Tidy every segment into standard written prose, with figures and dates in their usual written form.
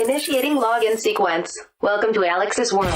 Initiating login sequence. Welcome to Alyx's world.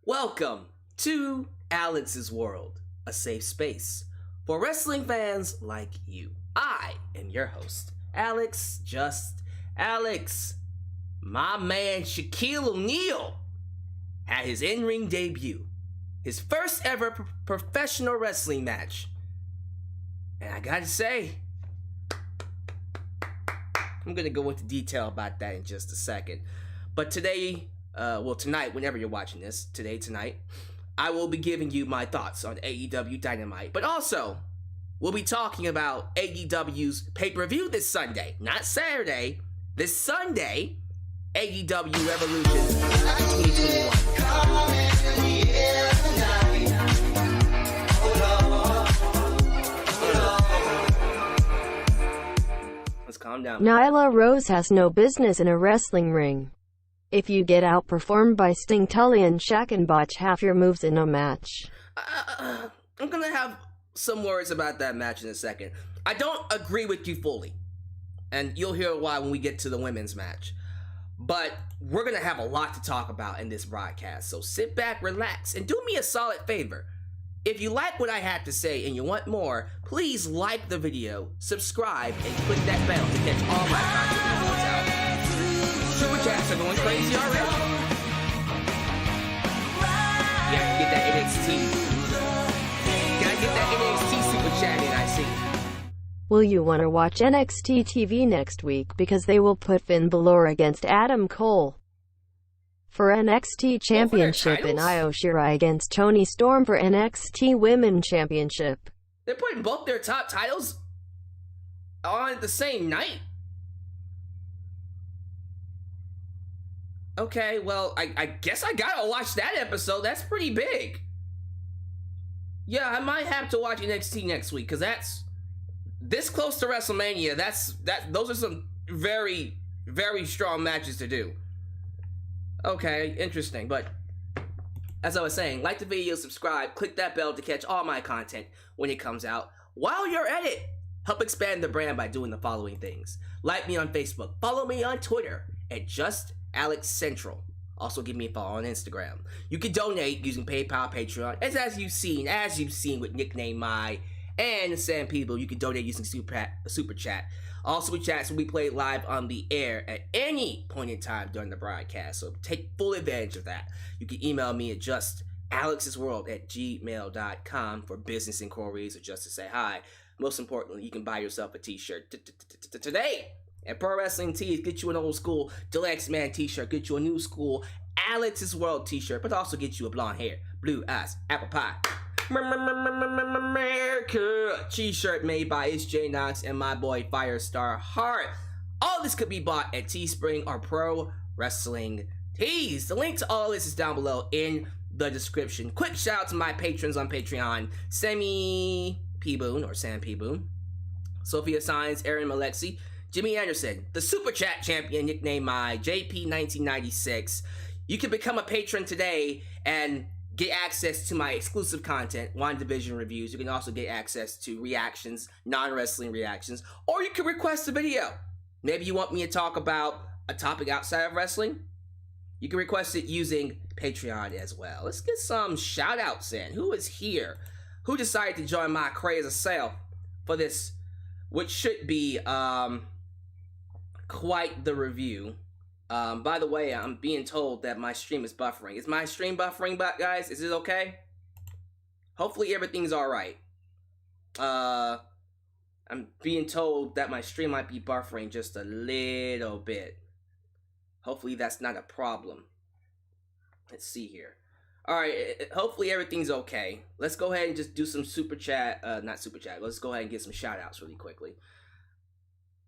Welcome to Alyx's World, a safe space for wrestling fans like you. I am your host, Alyx, just Alyx. My man Shaquille O'Neal had his in-ring debut, his first ever professional wrestling match. And I gotta say, I'm gonna go into detail about that in just a second. But today, tonight, whenever you're watching this, tonight, I will be giving you my thoughts on AEW Dynamite. But also, we'll be talking about AEW's pay-per-view this Sunday. Not Saturday, this Sunday, AEW Revolution 2021. Let's calm down. Nyla Rose has no business in a wrestling ring. If you get outperformed by Sting, Tully, and SHAQ and botch half your moves in a match. I'm gonna have some words about that match in a second. I don't agree with you fully, and you'll hear why when we get to the women's match. But we're gonna have a lot to talk about in this broadcast, so sit back, relax, and do me a solid favor. If you like what I had to say and you want more, please like the video, subscribe, and click that bell to catch all my content when it comes out. Super chats are going crazy already. You have to get that NXT. Gotta get that NXT super chat in, I see. Will you want to watch NXT TV next week because they will put Finn Balor against Adam Cole for NXT Championship and Io Shirai against Toni Storm for NXT Women's Championship? They're putting both their top titles on at the same night? Okay, well, I guess I gotta watch that episode. That's pretty big. Yeah, I might have to watch NXT next week, because that's this close to WrestleMania. Those are some very, very strong matches to do. Okay, interesting. But as I was saying, like the video, subscribe, click that bell to catch all my content when it comes out. While you're at it, help expand the brand by doing the following things. Like me on Facebook, follow me on Twitter at just Alyx Central. Also give me a follow on Instagram. You can donate using PayPal, Patreon, as you've seen with nickname My and Sam People. You can donate using Super Chat. All Super Chats will be played live on the air at any point in time during the broadcast, so take full advantage of that. You can email me at justalyxsworld@gmail.com for business inquiries or just to say hi. Most importantly, you can buy yourself a t-shirt today. And Pro Wrestling Tees, get you an old school Deluxe Man t-shirt, get you a new school Alyx's World t-shirt, but also get you a blonde hair, blue eyes, apple pie, America t-shirt made by J Knox and my boy Firestar Hart. All this could be bought at Teespring or Pro Wrestling Tees. The link to all this is down below in the description. Quick shout out to my patrons on Patreon: Sammy P. Boone or Sam P. Boone, Sophia Signs, Aaron Malexi, Jimmy Anderson, the Super Chat champion, nickname My, JP1996. You can become a patron today and get access to my exclusive content, WandaVision reviews. You can also get access to reactions, non-wrestling reactions, or you can request a video. Maybe you want me to talk about a topic outside of wrestling. You can request it using Patreon as well. Let's get some shout outs in. Who is here? Who decided to join my crazy self for this, which should be quite the review. By the way, I'm being told that my stream is buffering. Is my stream buffering, guys? Is it okay? Hopefully everything's alright. I'm being told that my stream might be buffering just a little bit. Hopefully that's not a problem. Let's see here. Alright, hopefully everything's okay. Let's go ahead and just do some super chat. Not super chat. Let's go ahead and get some shout outs really quickly.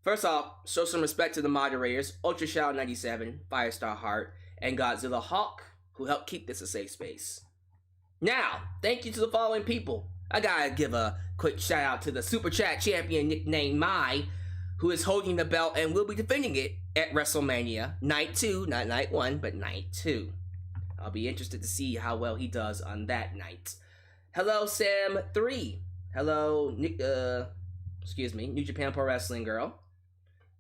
First off, show some respect to the moderators, Ultra Shao 97, Firestar Heart, and Godzilla Hawk, who helped keep this a safe space. Now, thank you to the following people. I gotta give a quick shout out to the Super Chat champion nicknamed Mai, who is holding the belt and will be defending it at WrestleMania Night 2, not Night 1, but Night 2. I'll be interested to see how well he does on that night. Hello, Sam3. Hello, New Japan Pro Wrestling Girl.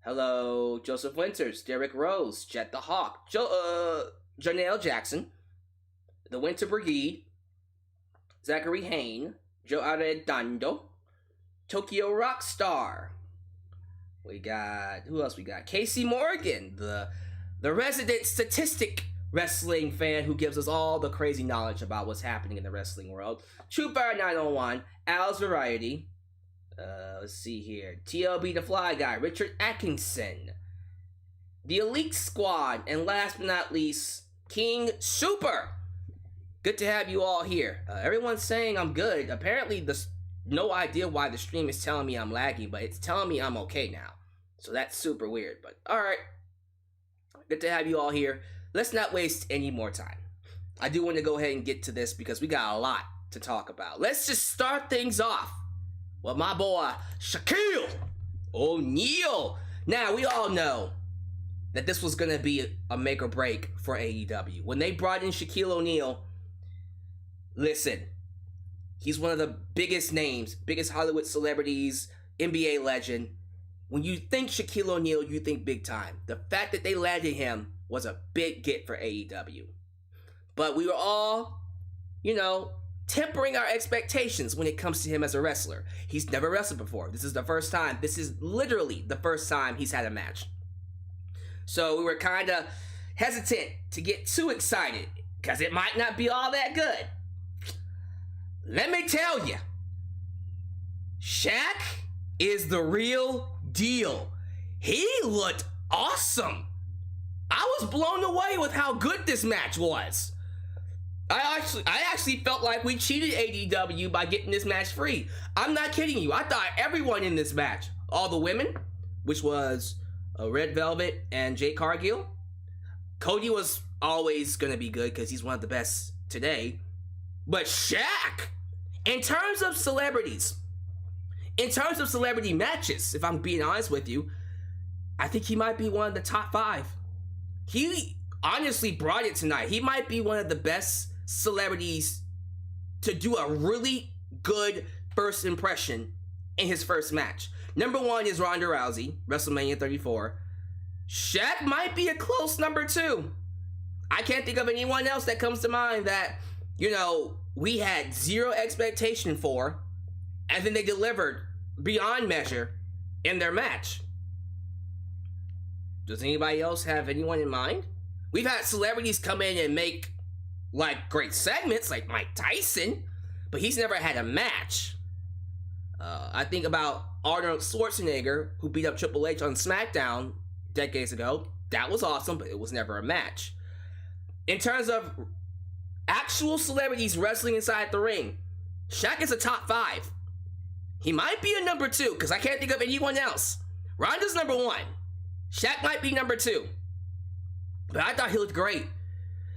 Hello, Joseph Winters, Derek Rose, Jet the Hawk, Janelle Jackson, The Winter Brigade, Zachary Hain, Joe Arredondo, Tokyo Rockstar. We got, who else we got? Casey Morgan, the resident statistic wrestling fan who gives us all the crazy knowledge about what's happening in the wrestling world. Trooper 901, Al's Variety. Let's see here. TLB the Fly Guy, Richard Atkinson, the Elite Squad, and last but not least, King Super. Good to have you all here. Everyone's saying I'm good. Apparently, no idea why the stream is telling me I'm lagging, but it's telling me I'm okay now. So that's super weird, but alright. Good to have you all here. Let's not waste any more time. I do want to go ahead and get to this because we got a lot to talk about. Let's just start things off with my boy, Shaquille O'Neal. Now, we all know that this was going to be a make or break for AEW. When they brought in Shaquille O'Neal, listen, he's one of the biggest names, biggest Hollywood celebrities, NBA legend. When you think Shaquille O'Neal, you think big time. The fact that they landed him was a big get for AEW. But we were all, tempering our expectations when it comes to him as a wrestler. He's never wrestled before. This is the first time. This is literally the first time he's had a match. So we were kind of hesitant to get too excited because it might not be all that good. Let me tell you, SHAQ is the real deal. He looked awesome. I was blown away with how good this match was. I actually felt like we cheated AEW by getting this match free. I'm not kidding you. I thought everyone in this match, all the women, which was Red Velvet and Jade Cargill. Cody was always going to be good because he's one of the best today. But SHAQ, in terms of celebrities, in terms of celebrity matches, if I'm being honest with you, I think he might be one of the top 5. He honestly brought it tonight. He might be one of the best celebrities to do a really good first impression in his first match. Number 1 is Ronda Rousey, WrestleMania 34. SHAQ might be a close number 2. I can't think of anyone else that comes to mind that, we had zero expectation for, and then they delivered beyond measure in their match. Does anybody else have anyone in mind? We've had celebrities come in and make great segments like Mike Tyson, but he's never had a match. I think about Arnold Schwarzenegger, who beat up Triple H on SmackDown decades ago. That was awesome, but it was never a match. In terms of actual celebrities wrestling inside the ring, SHAQ is a top 5. He might be a number 2, because I can't think of anyone else. Ronda's number 1. SHAQ might be number 2. But I thought he looked great.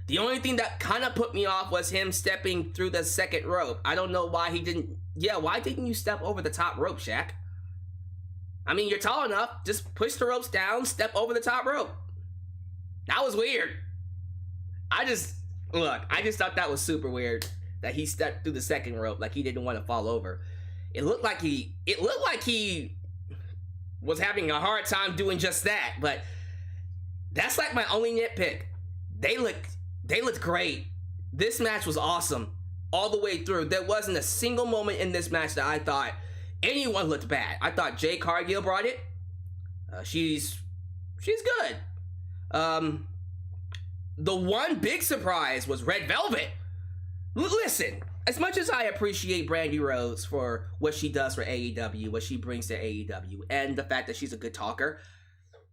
The only thing that kind of put me off was him stepping through the second rope. I don't know why he didn't. Yeah, why didn't you step over the top rope, SHAQ? I mean, you're tall enough. Just push the ropes down, step over the top rope. That was weird. I just thought that was super weird that he stepped through the second rope like he didn't want to fall over. It looked like he was having a hard time doing just that, but that's like my only nitpick. They looked great. This match was awesome all the way through. There wasn't a single moment in this match that I thought anyone looked bad. I thought Jade Cargill brought it. She's good. The one big surprise was Red Velvet. Listen, as much as I appreciate Brandy Rhodes for what she does for AEW, what she brings to AEW, and the fact that she's a good talker,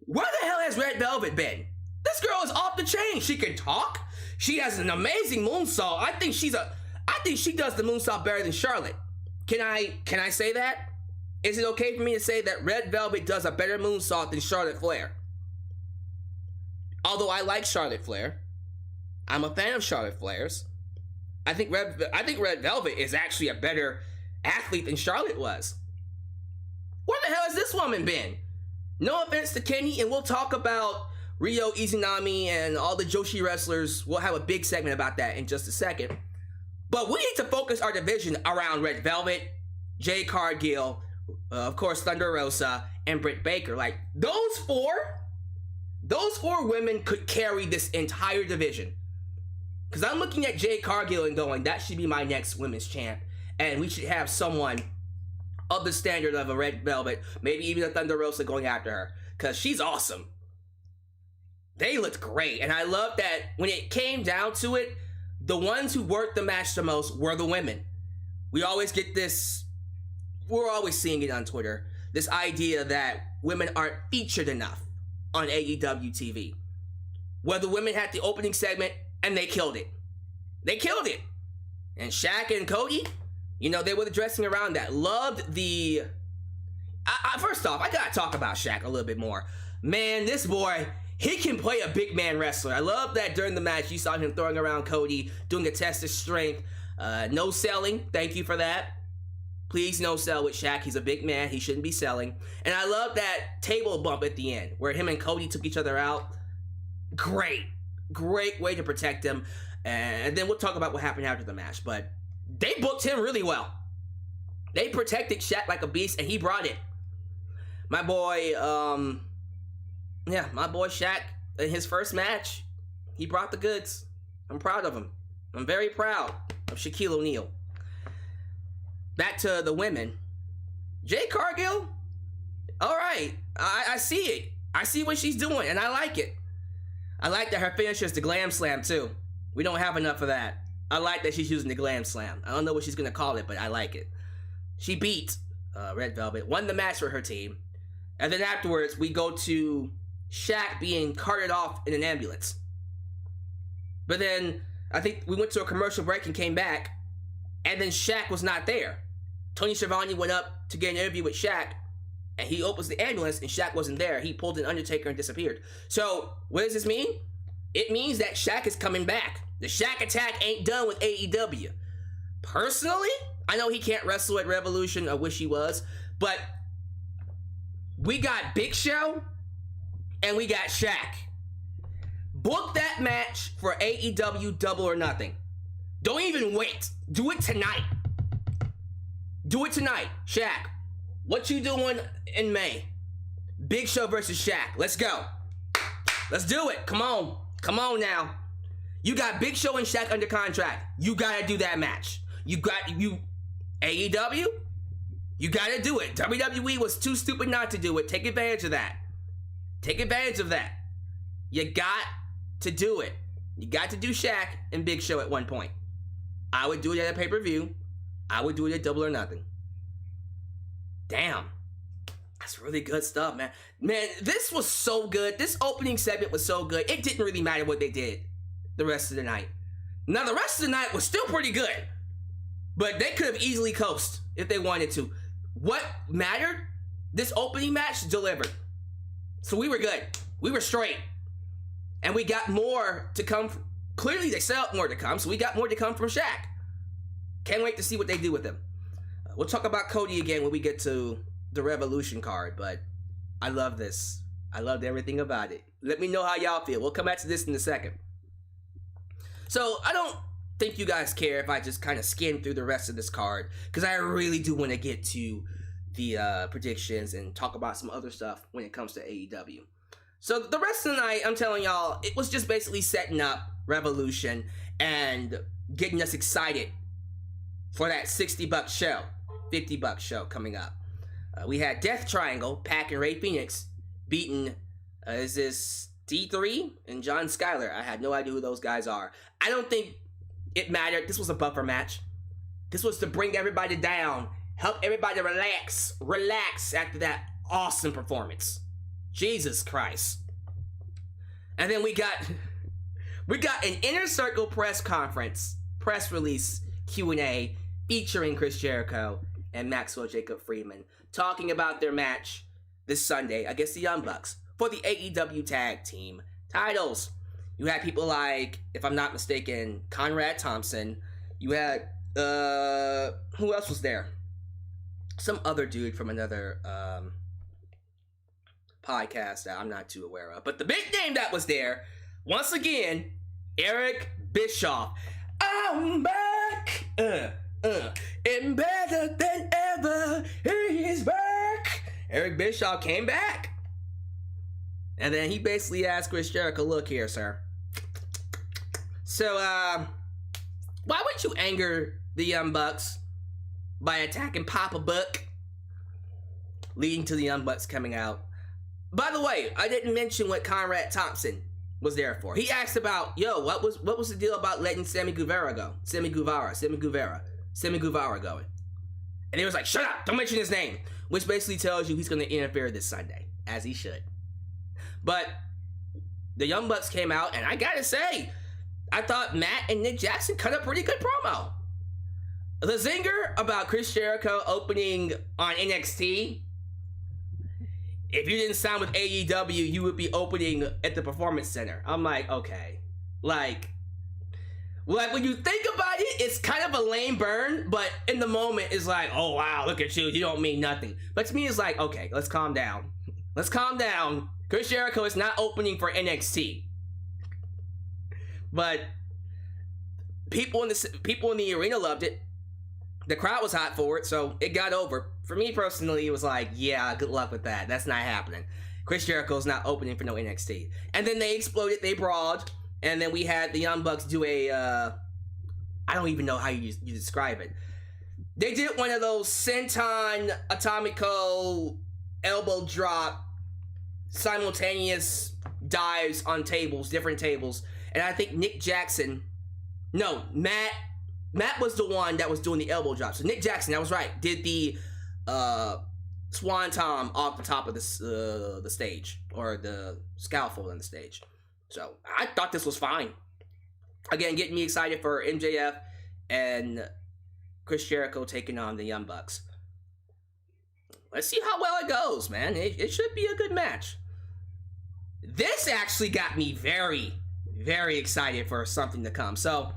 where the hell has Red Velvet been? This girl is off the chain. She can talk. She has an amazing moonsault. I think she does the moonsault better than Charlotte. Can I say that? is it okay for me to say that Red Velvet does a better moonsault than Charlotte Flair? Although I like Charlotte Flair, I'm a fan of Charlotte Flair's. I think Red Velvet is actually a better athlete than Charlotte was. Where the hell has this woman been? No offense to Kenny, and we'll talk about Riho, Izanami, and all the Joshi wrestlers. We'll have a big segment about that in just a second. But we need to focus our division around Red Velvet, Jade Cargill, of course Thunder Rosa, and Britt Baker. Like, those four women could carry this entire division. Because I'm looking at Jade Cargill and going, that should be my next women's champ. And we should have someone of the standard of a Red Velvet, maybe even a Thunder Rosa going after her. Because she's awesome. They looked great. And I love that when it came down to it, the ones who worked the match the most were the women. We always get this, we're always seeing it on Twitter, this idea that women aren't featured enough on AEW TV. Well, the women had the opening segment and they killed it. They killed it. And SHAQ and Cody, you know, they were dressing around that. Loved the... first off, I gotta talk about SHAQ a little bit more. Man, this boy, he can play a big man wrestler. I love that during the match, you saw him throwing around Cody, doing a test of strength. No selling. Thank you for that. Please no sell with SHAQ. He's a big man. He shouldn't be selling. And I love that table bump at the end, where him and Cody took each other out. Great. Great way to protect him. And then we'll talk about what happened after the match. But they booked him really well. They protected SHAQ like a beast, and he brought it. My boy, my boy SHAQ, in his first match, he brought the goods. I'm proud of him. I'm very proud of Shaquille O'Neal. Back to the women. Jade Cargill, all right. I see it. I see what she's doing, and I like it. I like that her finisher is the Glam Slam, too. We don't have enough of that. I like that she's using the Glam Slam. I don't know what she's going to call it, but I like it. She beat Red Velvet, won the match for her team. And then afterwards, we go to SHAQ being carted off in an ambulance. But then, I think we went to a commercial break and came back, and then SHAQ was not there. Tony Schiavone went up to get an interview with SHAQ, and he opens the ambulance, and SHAQ wasn't there. He pulled an Undertaker and disappeared. So, what does this mean? It means that SHAQ is coming back. The SHAQ attack ain't done with AEW. Personally, I know he can't wrestle at Revolution. I wish he was. But we got Big Show, and we got SHAQ. Book that match for AEW Double or Nothing. Don't even wait. Do it tonight. Do it tonight. SHAQ, what you doing in May? Big Show versus SHAQ. Let's go. Let's do it. Come on. Come on now. You got Big Show and SHAQ under contract. You gotta do that match. AEW, you gotta do it. WWE was too stupid not to do it. Take advantage of that. Take advantage of that. You got to do it. You got to do SHAQ and Big Show at one point. I would do it at a pay-per-view. I would do it at Double or Nothing. Damn. That's really good stuff, man. Man, this was so good. This opening segment was so good. It didn't really matter what they did the rest of the night. Now, the rest of the night was still pretty good. But they could have easily coasted if they wanted to. What mattered? This opening match delivered. So we were good. We were straight. And we got more to come. Clearly, they set up more to come. So we got more to come from SHAQ. Can't wait to see what they do with him. We'll talk about Cody again when we get to the Revolution card. But I love this. I loved everything about it. Let me know how y'all feel. We'll come back to this in a second. So I don't think you guys care if I just kind of skim through the rest of this card, because I really do want to get to the predictions and talk about some other stuff when it comes to AEW. So the rest of the night, I'm telling y'all, it was just basically setting up Revolution and getting us excited for that $60 show, $50 show coming up. We had Death Triangle, Pac and Ray Phoenix, beating, is this D3 and John Skyler? I had no idea who those guys are. I don't think it mattered. This was a buffer match. This was to bring everybody down, help everybody relax after that awesome performance. Jesus Christ. And then we got an Inner Circle press conference, press release Q&A featuring Chris Jericho and Maxwell Jacob Friedman, talking about their match this Sunday against the Young Bucks for the AEW Tag Team titles. You had people like, if I'm not mistaken, Conrad Thompson. You had, who else was there? Some other dude from another podcast that I'm not too aware of. But the big name that was there, once again, Eric Bischoff. I'm back, and better than ever, he is back. Eric Bischoff came back. And then he basically asked Chris Jericho, look here, sir. So, why would you anger the Young Bucks by attacking Papa Buck, leading to the Young Bucks coming out? By the way, I didn't mention what Conrad Thompson was there for. He asked about, yo, what was the deal about letting Sammy Guevara going? And he was like, shut up, don't mention his name. Which basically tells you he's going to interfere this Sunday, as he should. But the Young Bucks came out, and I gotta say, I thought Matt and Nick Jackson cut a pretty good promo. The zinger about Chris Jericho opening on NXT, if you didn't sign with AEW, you would be opening at the Performance Center. I'm like, okay. Like when you think about it, it's kind of a lame burn, but in the moment, it's like, oh wow, look at you, you don't mean nothing. But to me, it's like, okay, let's calm down. Let's calm down. Chris Jericho is not opening for NXT. But people in the arena loved it. The crowd was hot for it, so it got over. For me personally, it was like, yeah, good luck with that. That's not happening. Chris Jericho's not opening for no NXT. And then they exploded, they brawled, and then we had the Young Bucks do a, I don't even know how you describe it. They did one of those Senton Atomico elbow drop, simultaneous dives on tables, different tables. And I think Matt was the one that was doing the elbow drop. So Nick Jackson, that was right, did the Swan Tom off the top of the stage, or the scaffold on the stage. So I thought this was fine. Again, getting me excited for MJF and Chris Jericho taking on the Young Bucks. Let's see how well it goes, man. It should be a good match. This actually got me very, very excited for something to come. So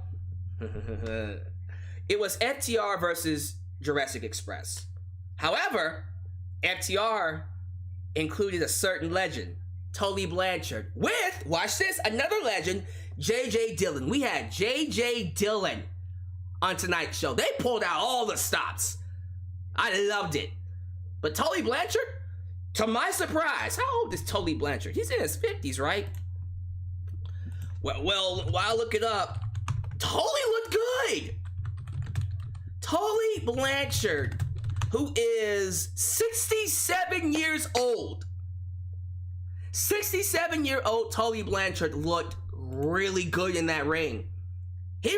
it was FTR versus Jurassic Express. However, FTR included a certain legend, Tully Blanchard, with, watch this, another legend, JJ Dillon. We had JJ Dillon on tonight's show. They pulled out all the stops. I loved it. But Tully Blanchard, to my surprise, how old is Tully Blanchard? He's in his 50s, right? Well, while I look it up, Tully looked good. Tully Blanchard, who is 67 years old. 67-year-old Tully Blanchard looked really good in that ring. He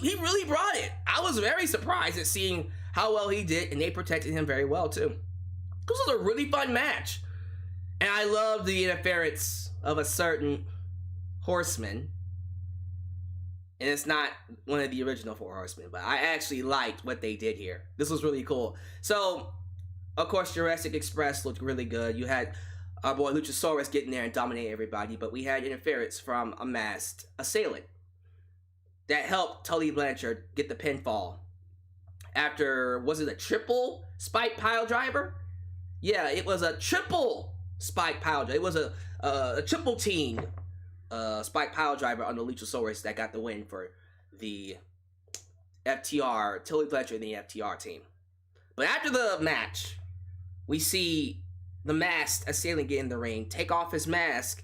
really brought it. I was very surprised at seeing how well he did, and they protected him very well too. This was a really fun match. And I love the interference of a certain horseman. And it's not one of the original Four Horsemen, but I actually liked what they did here. This was really cool. So, of course, Jurassic Express looked really good. You had our boy Luchasaurus getting there and dominate everybody, but we had interference from a masked assailant that helped Tully Blanchard get the pinfall. After, was it a triple spike pile driver? Yeah, it was a triple spike pile driver. It was a triple team spike pile driver on the Luchasaurus that got the win for the FTR, Tully Blanchard and the FTR team. But after the match, we see the masked assailant get in the ring, take off his mask,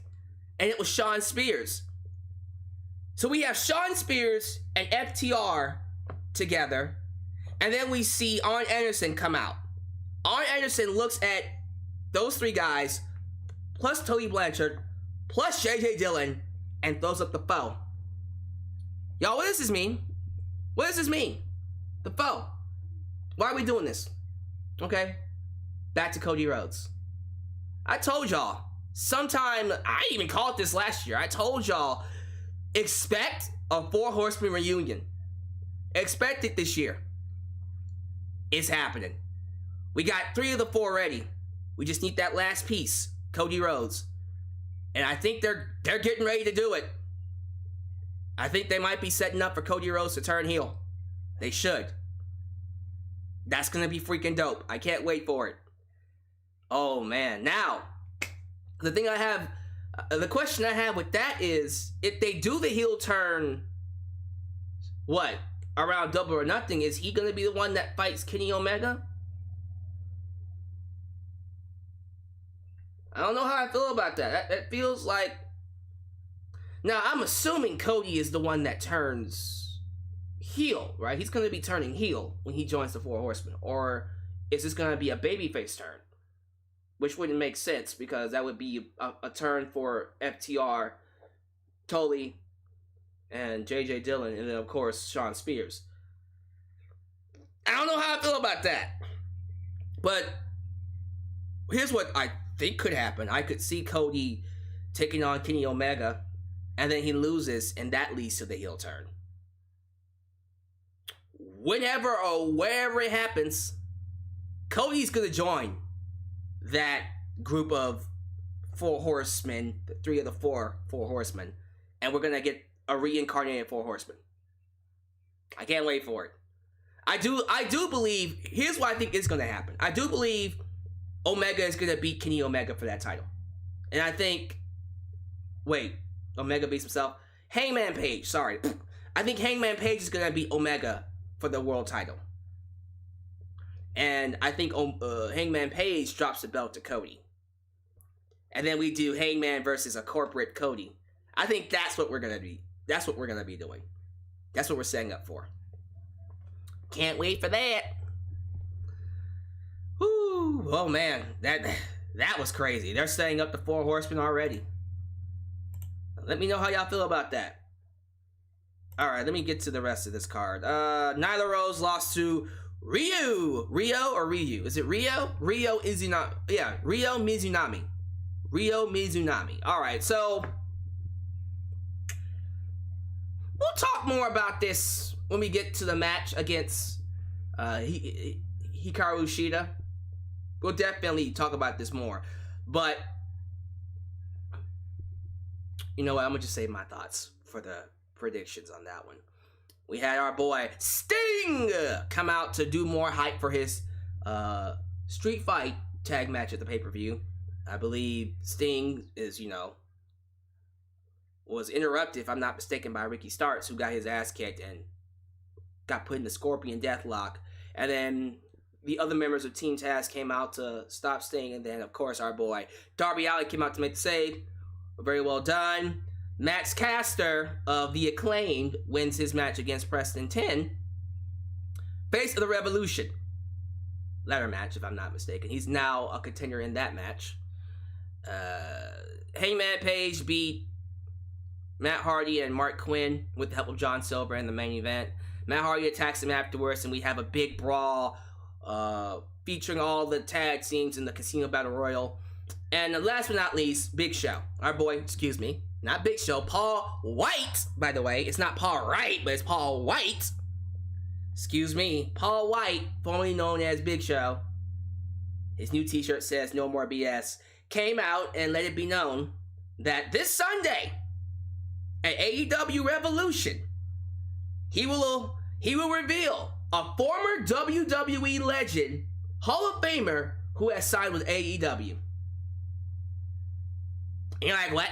and it was Shawn Spears. So we have Shawn Spears and FTR together, and then we see Arn Anderson come out. Arn Anderson looks at those three guys, plus Tully Blanchard, plus JJ Dillon, and throws up the foe. Y'all, what does this mean? What does this mean? The foe. Why are we doing this? Okay, back to Cody Rhodes. I told y'all, sometime, I even called this last year, I told y'all, expect a Four Horsemen reunion. Expect it this year. It's happening. We got 3 of the 4 ready. We just need that last piece, Cody Rhodes. And I think they're getting ready to do it. I think they might be setting up for Cody Rhodes to turn heel. They should. That's going to be freaking dope. I can't wait for it. Oh, man. Now, the question I have with that is, if they do the heel turn, what? Around Double or Nothing, is he going to be the one that fights Kenny Omega? I don't know how I feel about that. It feels like... Now, I'm assuming Cody is the one that turns heel, right? He's going to be turning heel when he joins the Four Horsemen. Or is this going to be a babyface turn? Which wouldn't make sense, because that would be a turn for FTR, Tully, and JJ Dillon, and then, of course, Shawn Spears. I don't know how I feel about that. But here's what I think could happen. I could see Cody taking on Kenny Omega, and then he loses, and that leads to the heel turn. Whenever or wherever it happens, Cody's going to join that group of 4 horsemen, the 3 of the 4 horsemen, and we're going to get a reincarnated 4 horsemen. I can't wait for it. I do believe, here's what I think is going to happen. I do believe Omega is going to beat Kenny Omega for that title. And I think, Omega beats himself? Hangman Page, sorry. I think Hangman Page is going to beat Omega for the world title. And I think Hangman Page drops the belt to Cody. And then we do Hangman versus a corporate Cody. I think that's what we're going to be. That's what we're going to be doing. That's what we're setting up for. Can't wait for that. Woo! Oh man, that was crazy. They're setting up the 4 horsemen already. Let me know how y'all feel about that. Alright, let me get to the rest of this card. Nyla Rose lost to Riho or Ryu? Is it Riho? Riho Mizunami. Yeah, Riho Mizunami. Riho Mizunami. Alright, so we'll talk more about this when we get to the match against Hikaru Shida. We'll definitely talk about this more. But you know what? I'm going to just save my thoughts for the predictions on that one. We had our boy Sting come out to do more hype for his street fight tag match at the pay-per-view. I believe Sting is, was interrupted, if I'm not mistaken, by Ricky Starks, who got his ass kicked and got put in the Scorpion Deathlock. And then the other members of Team Taz came out to stop Sting. And then, of course, our boy Darby Allin came out to make the save. Very well done. Max Caster of The Acclaimed wins his match against Preston 10. Face of the Revolution. Ladder match, if I'm not mistaken. He's now a contender in that match. Hangman Page beat Matt Hardy and Mark Quinn with the help of John Silver in the main event. Matt Hardy attacks him afterwards, and we have a big brawl featuring all the tag teams in the Casino Battle Royal. And last but not least, Big Show. Our boy, not Big Show, Paul White, by the way. It's not Paul Wright, but it's Paul White. Paul White, formerly known as Big Show. His new t-shirt says "No More BS." Came out and let it be known that this Sunday at AEW Revolution, he will reveal a former WWE legend, Hall of Famer, who has signed with AEW. And you're like, what?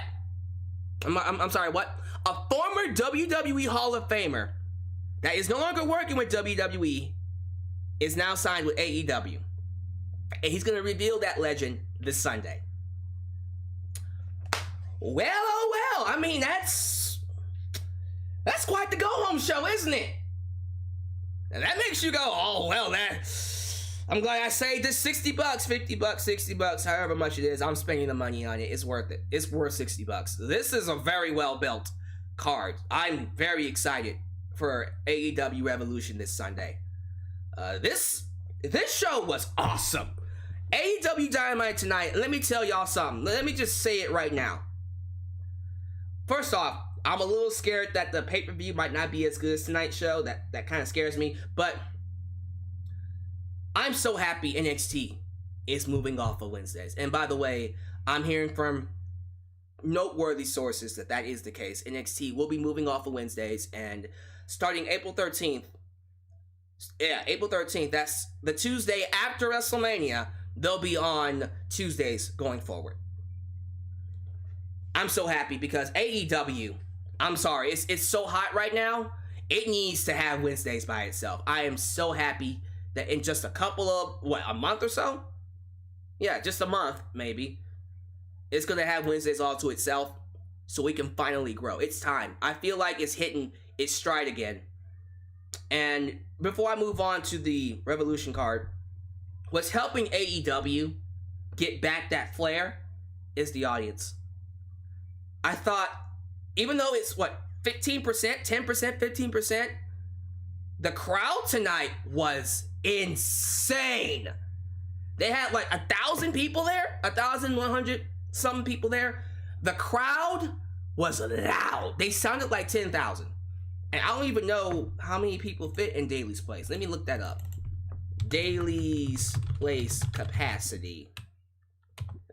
I'm sorry, what? A former WWE Hall of Famer that is no longer working with WWE is now signed with AEW. And he's going to reveal that legend this Sunday. Well, oh well. I mean, that's quite the go-home show, isn't it? And that makes you go, oh, well, I'm glad I saved this $60, $50, $60, however much it is. I'm spending the money on it. It's worth it. It's worth $60. This is a very well-built card. I'm very excited for AEW Revolution this Sunday. This show was awesome. AEW Dynamite tonight, let me tell y'all something. Let me just say it right now. First off, I'm a little scared that the pay-per-view might not be as good as tonight's show. That kind of scares me. But I'm so happy NXT is moving off of Wednesdays. And by the way, I'm hearing from noteworthy sources that is the case. NXT will be moving off of Wednesdays, and starting April 13th, that's the Tuesday after WrestleMania, they'll be on Tuesdays going forward. I'm so happy because AEW, I'm sorry, it's so hot right now, it needs to have Wednesdays by itself. I am so happy that in just a couple of, a month or so? Yeah, just a month, maybe. It's going to have Wednesdays all to itself so we can finally grow. It's time. I feel like it's hitting its stride again. And before I move on to the Revolution card, what's helping AEW get back that flair is the audience. I thought, even though it's 15%, 10%, 15%, the crowd tonight was insane. They had 1,000 people there, 1,100 some people there. The crowd was loud. They sounded like 10,000. And I don't even know how many people fit in Daly's place. Let me look that up. Daly's place capacity.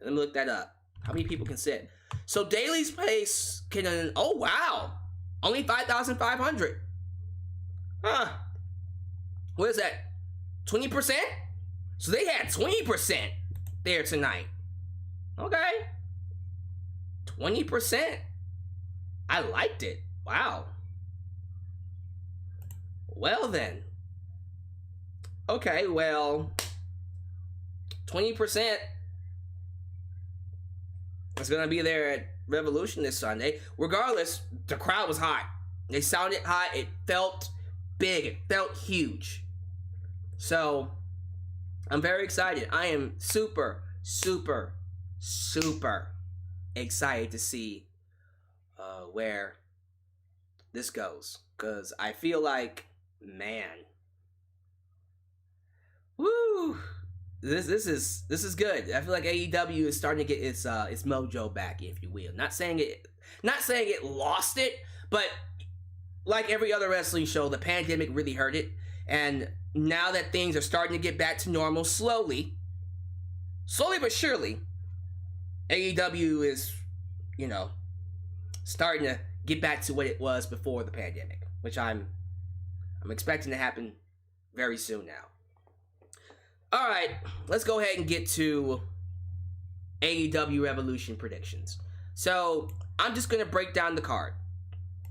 Let me look that up. How many people can sit? So Daly's place can, oh wow, only 5,500. Huh. What is that? 20%? So they had 20% there tonight. Okay. 20%. I liked it. Wow. Well then. Okay, well, 20% is going to be there at Revolution this Sunday. Regardless, the crowd was hot. They sounded hot. It felt big. It felt huge. So, I'm very excited. I am super, super, super excited to see where this goes. Because I feel like, man, woo, this is good. I feel like AEW is starting to get its mojo back, if you will. Not saying it lost it, but like every other wrestling show, the pandemic really hurt it. And now that things are starting to get back to normal slowly but surely, AEW is, starting to get back to what it was before the pandemic, which I'm expecting to happen very soon now. All right, let's go ahead and get to AEW Revolution predictions. So I'm just going to break down the card.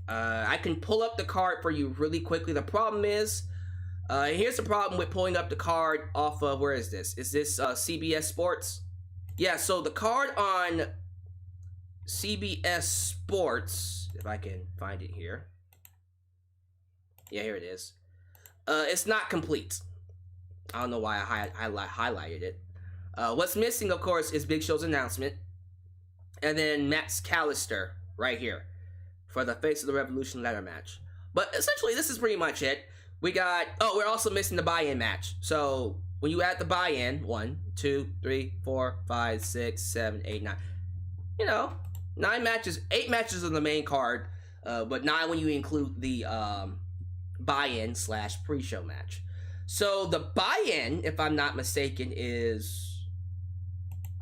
I can pull up the card for you really quickly. The problem is, here's the problem with pulling up the card off of, where is this? Is this CBS Sports? Yeah, so the card on CBS Sports, if I can find it here. Yeah, here it is. It's not complete. I don't know why I highlighted it. What's missing, of course, is Big Show's announcement. And then Max Callister right here for the Face of the Revolution ladder match. But essentially, this is pretty much it. We got, we're also missing the buy-in match. So when you add the buy-in, 1, 2, 3, 4, 5, 6, 7, 8, 9. 9 matches, 8 matches on the main card. But 9 when you include the buy-in / pre-show match. So the buy-in, if I'm not mistaken, is,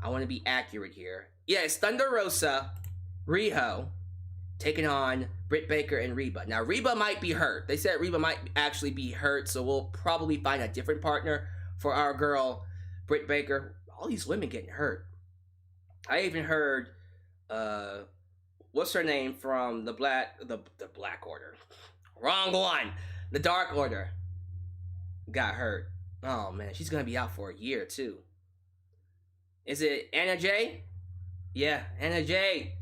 I want to be accurate here. Yeah, it's Thunder Rosa, Riho, taking on Britt Baker and Reba. Now, Reba might be hurt. They said Reba might actually be hurt, so we'll probably find a different partner for our girl, Britt Baker. All these women getting hurt. I even heard, what's her name from the Black Order? Wrong one. The Dark Order got hurt. Oh, man, she's going to be out for a year, too. Is it Anna Jay? Yeah, Anna Jay.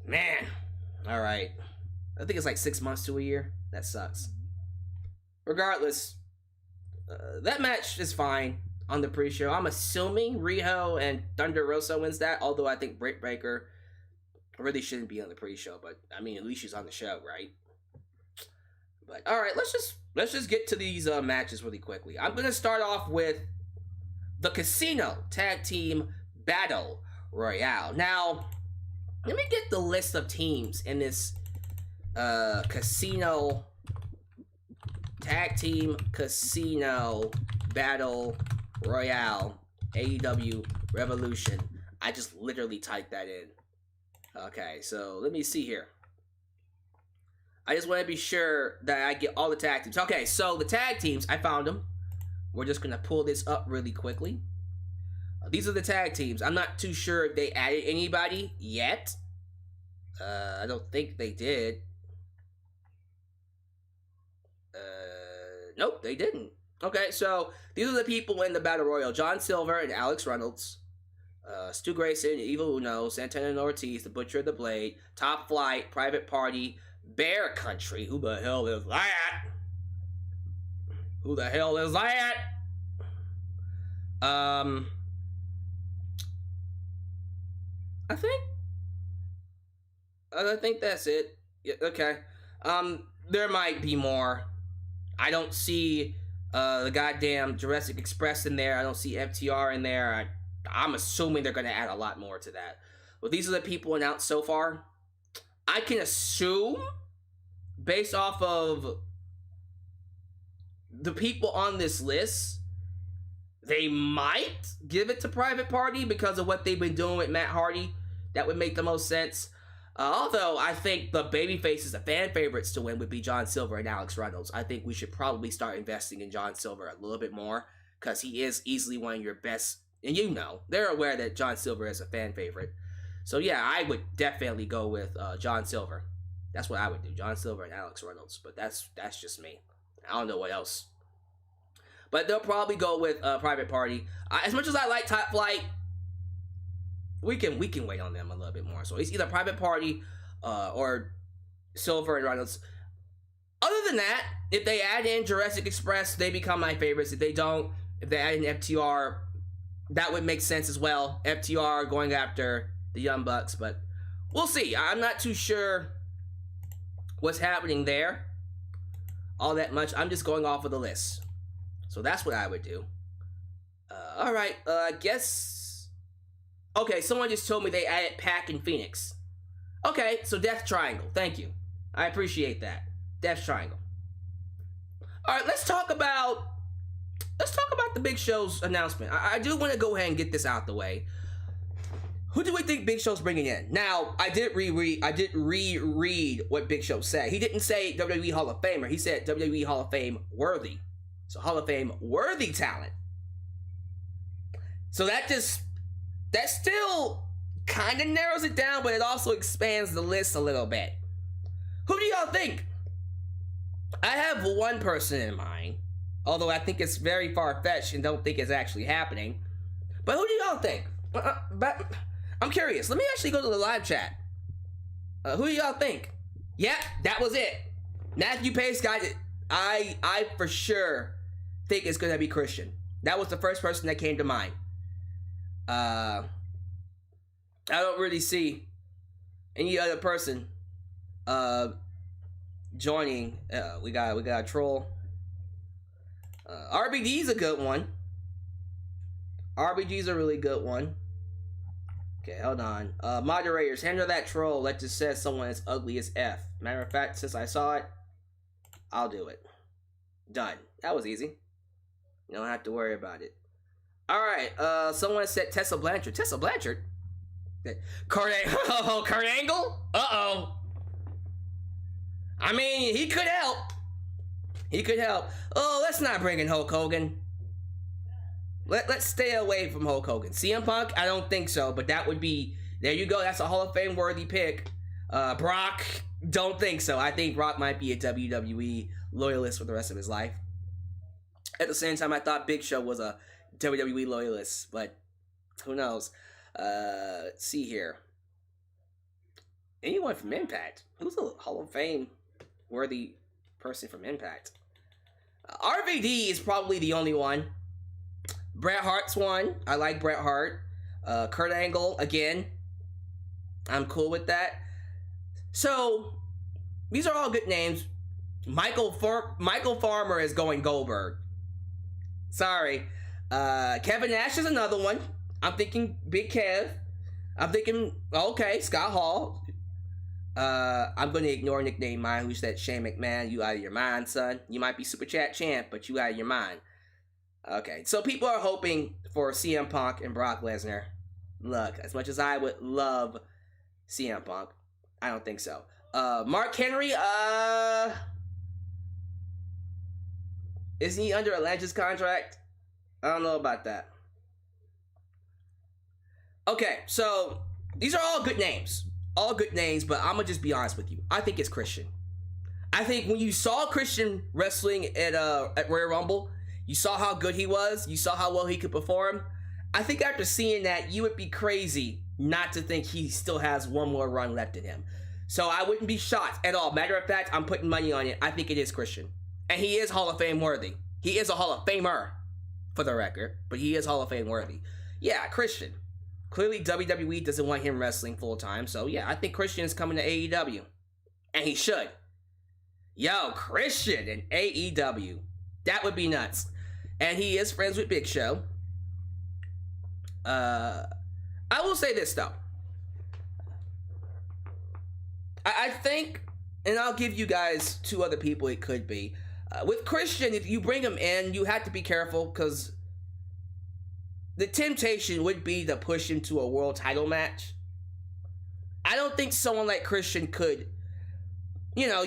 Man. All right. I think it's like 6 months to a year. That sucks. Regardless, that match is fine on the pre-show. I'm assuming Riho and Thunder Rosa wins that, although I think Britt Baker really shouldn't be on the pre-show, but I mean, at least she's on the show, right? But all right, let's just get to these matches really quickly. I'm gonna start off with the Casino Tag Team Battle Royale. Now, let me get the list of teams in this Casino Tag Team Casino Battle Royale, AEW Revolution. I just literally typed that in. Okay, so let me see here. I just want to be sure that I get all the tag teams. Okay, so the tag teams, I found them. We're just going to pull this up really quickly. These are the tag teams. I'm not too sure if they added anybody yet. I don't think they did. Nope, they didn't. Okay, so these are the people in the Battle Royal. John Silver and Alex Reynolds. Stu Grayson, Evil Uno, Santana and Ortiz, The Butcher of the Blade, Top Flight, Private Party, Bear Country. Who the hell is that? Who the hell is that? I think that's it. Yeah, okay. There might be more. I don't see the goddamn Jurassic Express in there. I don't see FTR in there. I'm assuming they're going to add a lot more to that. But these are the people announced so far. I can assume, based off of the people on this list, they might give it to Private Party because of what they've been doing with Matt Hardy. That would make the most sense. Although I think the babyfaces, the fan favorites to win would be John Silver and Alex Reynolds. I think we should probably start investing in John Silver a little bit more because he is easily one of your best. And you know, they're aware that John Silver is a fan favorite. So yeah, I would definitely go with John Silver. That's what I would do. John Silver and Alex Reynolds. But that's just me. I don't know what else. But they'll probably go with Private Party. As much as I like Top Flight, we can wait on them a little bit more. So it's either Private Party or Silver and Reynolds. Other than that, if they add in Jurassic Express, they become my favorites. If they don't, if they add in FTR, that would make sense as well. FTR going after the Young Bucks, but we'll see. I'm not too sure what's happening there all that much. I'm just going off of the list. So that's what I would do. Alright, I guess... Okay, someone just told me they added Pac and Phoenix. Okay, so Death Triangle. Thank you. I appreciate that. Death Triangle. Alright, let's talk about the Big Show's announcement. I do want to go ahead and get this out the way. Who do we think Big Show's bringing in? Now, I did reread what Big Show said. He didn't say WWE Hall of Famer. He said WWE Hall of Fame worthy. So Hall of Fame worthy talent. So that still kind of narrows it down, but it also expands the list a little bit. Who do y'all think? I have one person in mind, although I think it's very far-fetched and don't think it's actually happening. But who do y'all think? But I'm curious. Let me actually go to the live chat. Who do y'all think? Yep, that was it. Matthew Pace got it. I for sure think it's gonna be Christian. That was the first person that came to mind. I don't really see any other person joining. We got a troll. RBD's a good one. RBG's a really good one. Okay, hold on. Moderators, handle that troll that just says someone as ugly as F. Matter of fact, since I saw it, I'll do it. Done. That was easy. You don't have to worry about it. Alright, someone said Tessa Blanchard. Tessa Blanchard? Kurt Angle? Uh-oh. I mean, he could help. He could help. Oh, let's not bring in Hulk Hogan. Let's stay away from Hulk Hogan. CM Punk? I don't think so, but that would be... There you go. That's a Hall of Fame worthy pick. Brock? Don't think so. I think Brock might be a WWE loyalist for the rest of his life. At the same time, I thought Big Show was a WWE loyalist, but who knows? Let's see here. Anyone from Impact? Who's a Hall of Fame worthy person from Impact? RVD is probably the only one. Bret Hart's one. I like Bret Hart. Kurt Angle, again. I'm cool with that. So, these are all good names. Michael Farmer is going Goldberg. Sorry. Kevin Nash is another one. I'm thinking Big Kev. I'm thinking, okay, Scott Hall. I'm going to ignore nickname mine who said Shane McMahon. You out of your mind, son. You might be Super Chat champ, but you out of your mind. Okay, so people are hoping for CM Punk and Brock Lesnar. Look, as much as I would love CM Punk, I don't think so. Mark Henry, isn't he under a Legends contract? I don't know about that. Okay, so these are all good names. All good names, but I'm gonna just be honest with you. I think it's Christian. I think when you saw Christian wrestling at Royal Rumble, you saw how good he was, you saw how well he could perform. I think after seeing that, you would be crazy not to think he still has one more run left in him. So I wouldn't be shocked at all. Matter of fact, I'm putting money on it. I think it is Christian. And he is Hall of Fame worthy. He is a Hall of Famer, for the record, but he is Hall of Fame worthy. Yeah, Christian. Clearly, WWE doesn't want him wrestling full time, so yeah, I think Christian is coming to AEW. And he should. Yo, Christian in AEW. That would be nuts. And he is friends with Big Show. I will say this, though. I think, and I'll give you guys two other people it could be. With Christian, if you bring him in, you have to be careful, because the temptation would be to push him to a world title match. I don't think someone like Christian could, you know,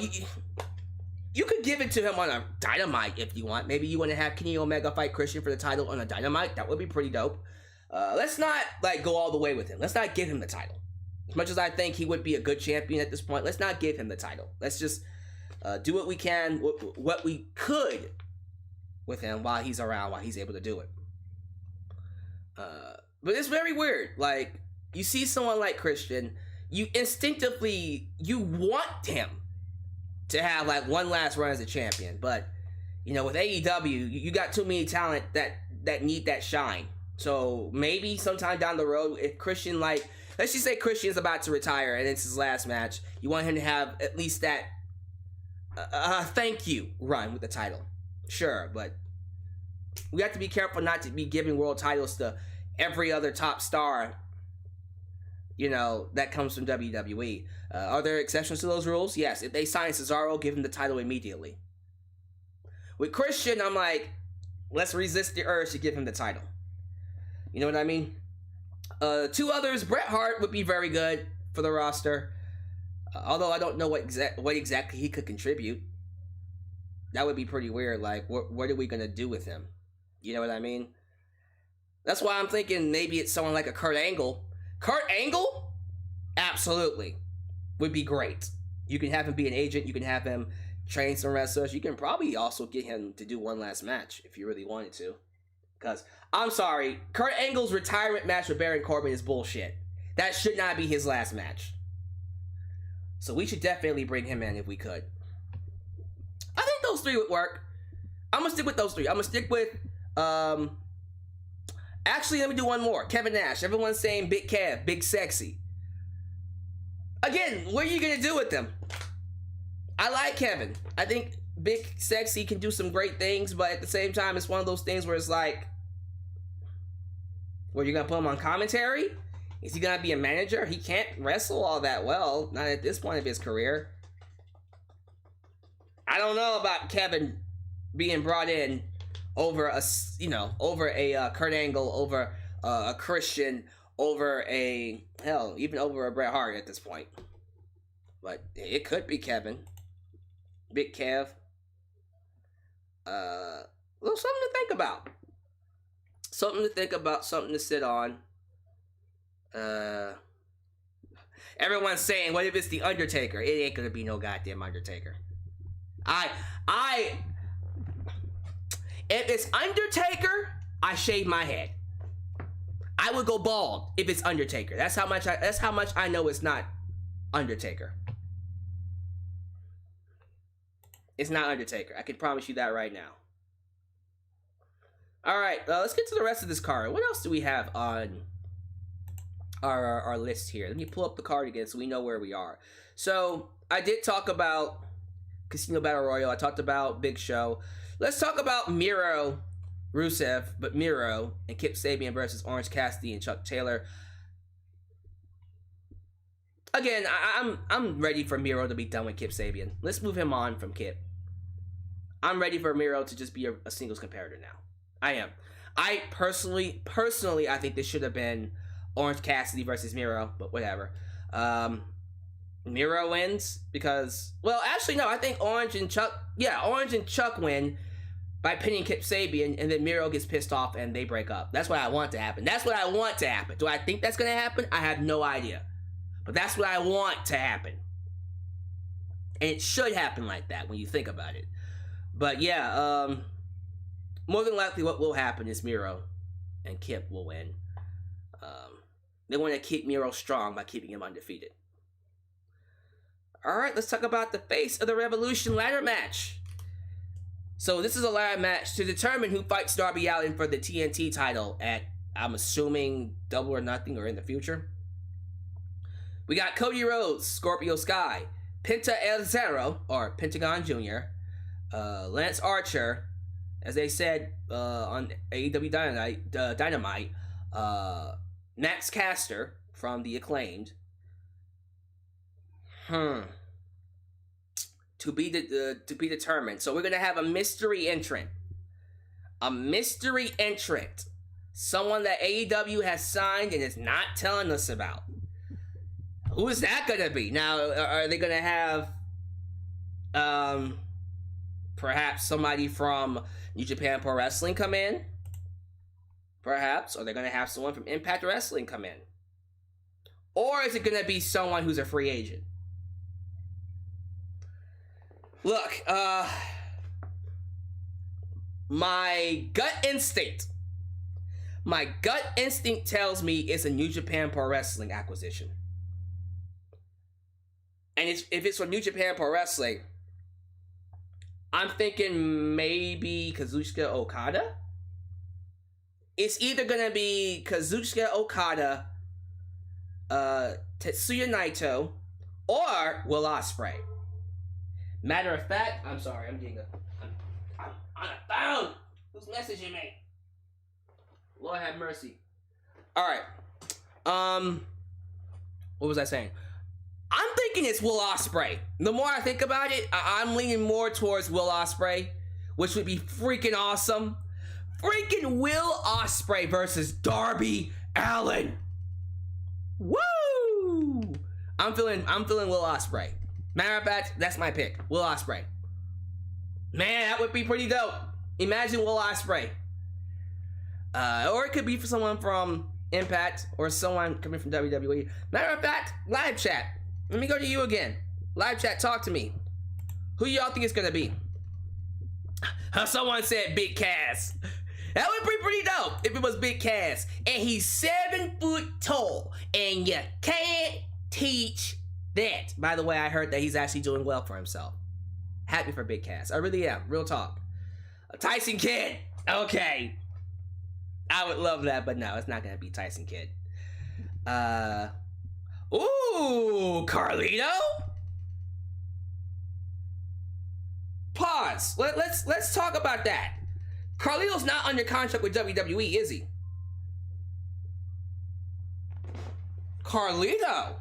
you could give it to him on a Dynamite if you want. Maybe you want to have Kenny Omega fight Christian for the title on a Dynamite. That would be pretty dope. Let's not like go all the way with him. Let's not give him the title. As much as I think he would be a good champion at this point, let's not give him the title. Let's just do what we can, what we could with him while he's around, while he's able to do it. But it's very weird. Like, you see someone like Christian, you instinctively, you want him to have like one last run as a champion. But, you know, with AEW, you got too many talent that need that shine. So maybe sometime down the road, if Christian, like, let's just say Christian's about to retire and it's his last match, you want him to have at least that thank you run with the title. Sure, but we have to be careful not to be giving world titles to every other top star, you know, that comes from WWE. Are there exceptions to those rules? Yes. If they sign Cesaro, give him the title immediately. With Christian, I'm like, let's resist the urge to give him the title. You know what I mean? Two others, Bret Hart would be very good for the roster. Although I don't know what exactly he could contribute. That would be pretty weird. Like, what are we going to do with him? You know what I mean? That's why I'm thinking maybe it's someone like a Kurt Angle. Kurt Angle? Absolutely. Would be great. You can have him be an agent. You can have him train some wrestlers. You can probably also get him to do one last match if you really wanted to. Because, I'm sorry, Kurt Angle's retirement match with Baron Corbin is bullshit. That should not be his last match. So we should definitely bring him in if we could. I think those three would work. I'm going to stick with those three. I'm going to stick with, actually, let me do one more. Kevin Nash. Everyone's saying Big Kev, Big Sexy. Again, what are you going to do with them? I like Kevin. I think Big Sexy can do some great things, but at the same time, it's one of those things where it's like, well, you're going to put him on commentary? Is he going to be a manager? He can't wrestle all that well, not at this point of his career. I don't know about Kevin being brought in over a, you know, over a Kurt Angle, over a Christian, over a, hell, even over a Bret Hart at this point. But it could be Kevin. Big Kev. Well, something to think about. Something to think about, something to sit on. Everyone's saying, what if it's the Undertaker? It ain't gonna be no goddamn Undertaker. If it's Undertaker, I shave my head. I would go bald if it's Undertaker. That's how much I know it's not Undertaker. It's not Undertaker. I can promise you that right now. Alright, let's get to the rest of this card. What else do we have on our list here? Let me pull up the card again so we know where we are. So, I did talk about Casino Battle Royale. I talked about Big Show. Let's talk about Miro, Rusev, but Miro and Kip Sabian versus Orange Cassidy and Chuck Taylor. Again, I'm ready for Miro to be done with Kip Sabian. Let's move him on from Kip. I'm ready for Miro to just be a singles competitor now. I am. I personally, I think this should have been Orange Cassidy versus Miro, but whatever. Miro wins because, well, actually no, I think Orange and Chuck win by pinning Kip Sabian, and then Miro gets pissed off and they break up. That's what I want to happen. Do I think that's gonna happen? I have no idea, but that's what I want to happen, and it should happen like that when you think about it. But yeah, more than likely what will happen is Miro and Kip will win. They want to keep Miro strong by keeping him undefeated. Alright, let's talk about the face of the Revolution ladder match. So this is a ladder match to determine who fights Darby Allin for the TNT title at, I'm assuming, Double or Nothing or in the future. We got Cody Rhodes, Scorpio Sky, Penta El Zero, or Pentagon Jr., Lance Archer, as they said on AEW Dynamite, Max Caster from the Acclaimed. To be determined. So we're gonna have a mystery entrant. Someone that AEW has signed and is not telling us about. Who is that gonna be? Now, are they gonna have perhaps somebody from New Japan Pro Wrestling come in? Perhaps. Or they're gonna have someone from Impact Wrestling come in? Or is it gonna be someone who's a free agent? Look, my gut instinct tells me it's a New Japan Pro Wrestling acquisition. And if it's from New Japan Pro Wrestling, I'm thinking maybe Kazuchika Okada? It's either gonna be Kazuchika Okada, Tetsuya Naito, or Will Ospreay. Matter of fact, I'm sorry, I'm on a phone. Who's messaging me? Lord have mercy. Alright. What was I saying? I'm thinking it's Will Ospreay. The more I think about it, I'm leaning more towards Will Ospreay, which would be freaking awesome. Freaking Will Ospreay versus Darby Allin. Woo! I'm feeling Will Ospreay. Matter of fact, that's my pick. Will Ospreay. Man, that would be pretty dope. Imagine Will Ospreay. Or it could be for someone from Impact or someone coming from WWE. Matter of fact, live chat. Let me go to you again. Live chat, talk to me. Who y'all think it's gonna be? Someone said Big Cass. That would be pretty dope if it was Big Cass. And he's 7 foot tall. And you can't teach that. By the way, I heard that he's actually doing well for himself. Happy for Big Cass. I really am. Real talk. Tyson Kidd. Okay. I would love that, but no, it's not going to be Tyson Kidd. Ooh, Carlito? Pause. Let's talk about that. Carlito's not under contract with WWE, is he? Carlito.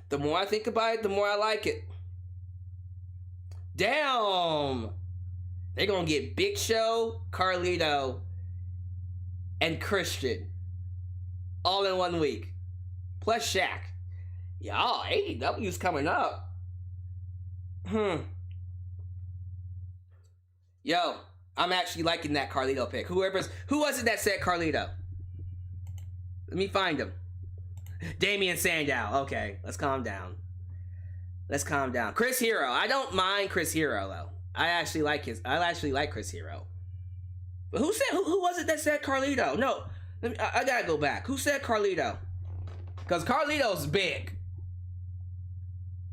The more I think about it, the more I like it. Damn. They're gonna get Big Show, Carlito, and Christian all in 1 week. Plus SHAQ. Y'all, AEW's coming up. Yo, I'm actually liking that Carlito pick. Who was it that said Carlito? Let me find him. Damian Sandow. Okay, let's calm down. Chris Hero. I don't mind Chris Hero though. I actually like Chris Hero. But who was it that said Carlito? No, I gotta go back. Who said Carlito? Because Carlito's big.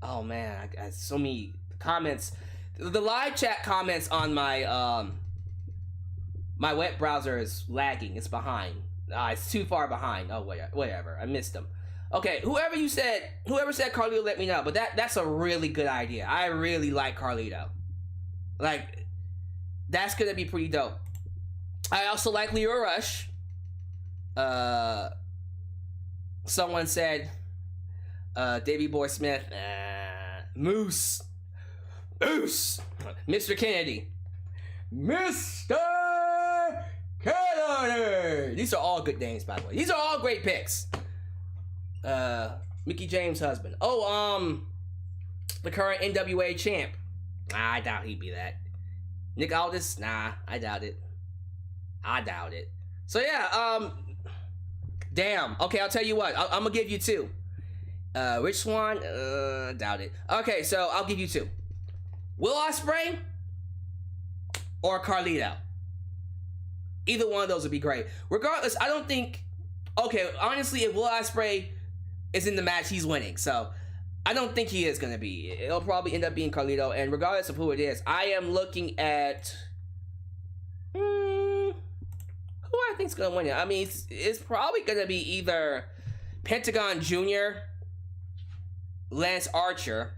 Oh man, I got so many comments. The live chat comments on my my web browser is lagging. It's behind. It's too far behind. Oh whatever. I missed them. Okay, whoever said Carlito, let me know. But that's a really good idea. I really like Carlito. Like, that's gonna be pretty dope. I also like Leo Rush. Someone said Davey Boy Smith, Moose. Oos! Mr. Kennedy. Mr. Kennedy! These are all good names, by the way. These are all great picks. Mickey James' husband. Oh, the current NWA champ. I doubt he'd be that. Nick Aldis? Nah, I doubt it. So yeah, damn. Okay, I'll tell you what. I'm gonna give you two. Which one? Doubt it. Okay, so I'll give you two. Will Ospreay or Carlito. Either one of those would be great. Regardless, I don't think... Okay, honestly, if Will Ospreay is in the match, he's winning. So, I don't think he is going to be. It'll probably end up being Carlito. And regardless of who it is, I am looking at... who I think is going to win it? I mean, it's probably going to be either Pentagon Jr., Lance Archer.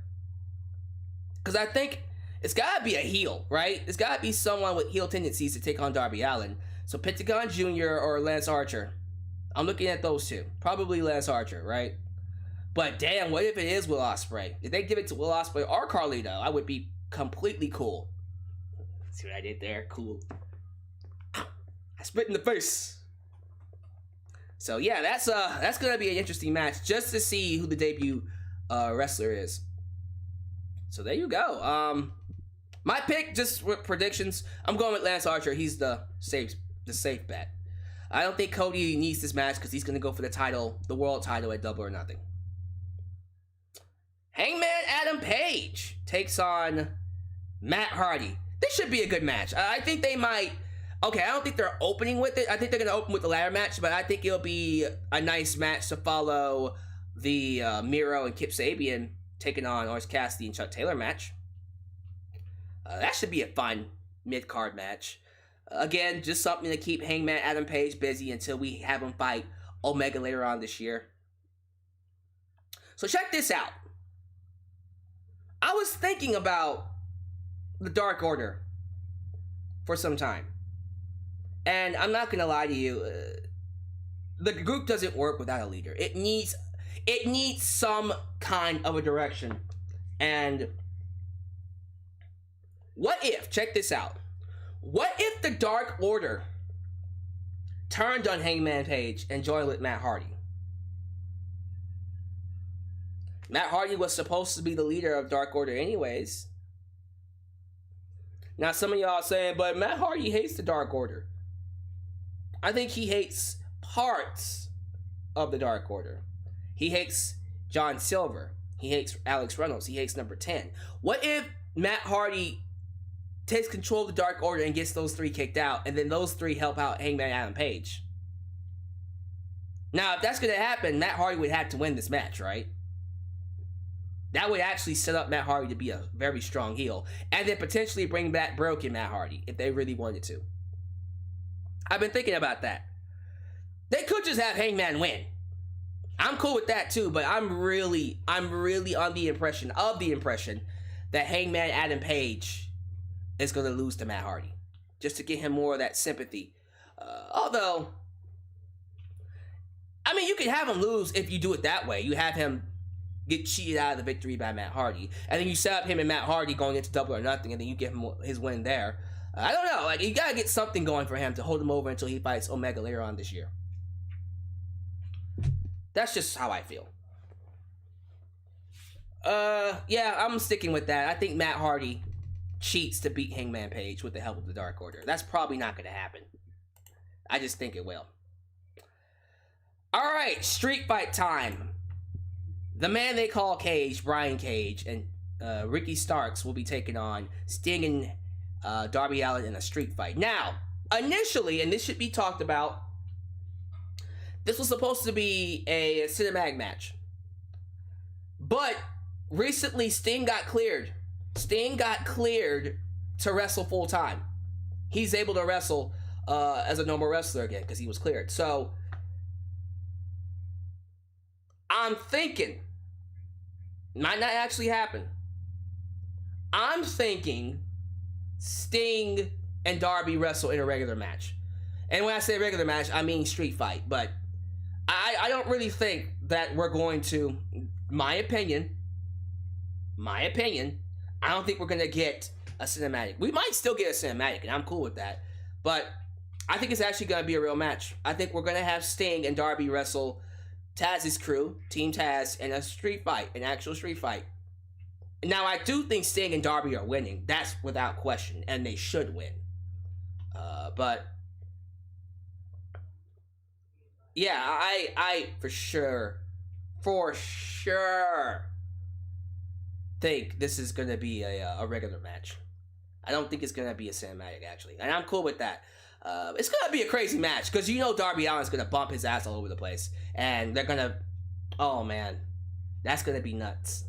Because I think it's got to be a heel, right? It's got to be someone with heel tendencies to take on Darby Allin. So Pentagon Jr. or Lance Archer. I'm looking at those two. Probably Lance Archer, right? But damn, what if it is Will Ospreay? If they give it to Will Ospreay or Carlito, I would be completely cool. See what I did there? Cool. I spit in the face. So yeah, that's gonna be an interesting match just to see who the debut wrestler is. So there you go. My pick, just with predictions, I'm going with Lance Archer. He's the safe bet. I don't think Cody needs this match because he's going to go for the title, the world title at Double or Nothing. Hangman Adam Page takes on Matt Hardy. This should be a good match. I think they might... Okay, I don't think they're opening with it. I think they're going to open with the ladder match, but I think it'll be a nice match to follow the Miro and Kip Sabian taking on Orange Cassidy and Chuck Taylor match. That should be a fun mid-card match. Again, just something to keep Hangman Adam Page busy until we have him fight Omega later on this year. So check this out. I was thinking about the Dark Order for some time. And I'm not going to lie to you. The group doesn't work without a leader. It needs some kind of a direction. And what if, check this out. What if the Dark Order turned on Hangman Page and joined with Matt Hardy? Matt Hardy was supposed to be the leader of Dark Order anyways. Now some of y'all are saying, but Matt Hardy hates the Dark Order. I think he hates parts of the Dark Order. He hates John Silver. He hates Alex Reynolds. He hates number 10. What if Matt Hardy takes control of the Dark Order and gets those three kicked out, and then those three help out Hangman Adam Page? Now, if that's going to happen, Matt Hardy would have to win this match, right? That would actually set up Matt Hardy to be a very strong heel, and then potentially bring back broken Matt Hardy if they really wanted to. I've been thinking about that. They could just have Hangman win. I'm cool with that too, but I'm really on the impression that Hangman Adam Page is going to lose to Matt Hardy, just to get him more of that sympathy. Although, I mean, you can have him lose if you do it that way. You have him get cheated out of the victory by Matt Hardy, and then you set up him and Matt Hardy going into Double or Nothing, and then you give him his win there. I don't know. Like, you gotta get something going for him to hold him over until he fights Omega later on this year. That's just how I feel. Yeah, I'm sticking with that. I think Matt Hardy cheats to beat Hangman Page with the help of the Dark Order. That's probably not going to happen. I just think it will. All right, street fight time. The man they call Cage, Brian Cage, and Ricky Starks will be taking on Sting and Darby Allin in a street fight. Now, initially, and this should be talked about, this was supposed to be a cinematic match. But recently, Sting got cleared. Sting got cleared to wrestle full time. He's able to wrestle as a normal wrestler again because he was cleared. So, I'm thinking, might not actually happen. I'm thinking Sting and Darby wrestle in a regular match. And when I say regular match, I mean street fight. But I don't really think that we're going to, my opinion, I don't think we're gonna get a cinematic. We might still get a cinematic, and I'm cool with that. But I think it's actually gonna be a real match. I think we're gonna have Sting and Darby wrestle Taz's crew, Team Taz, in a street fight, an actual street fight. Now, I do think Sting and Darby are winning. That's without question, and they should win. But yeah, I for sure think this is gonna be a regular match. I don't think it's gonna be a cinematic, actually, and I'm cool with that. It's gonna be a crazy match because you know Darby Allin's gonna bump his ass all over the place, and they're gonna, oh man, that's gonna be nuts.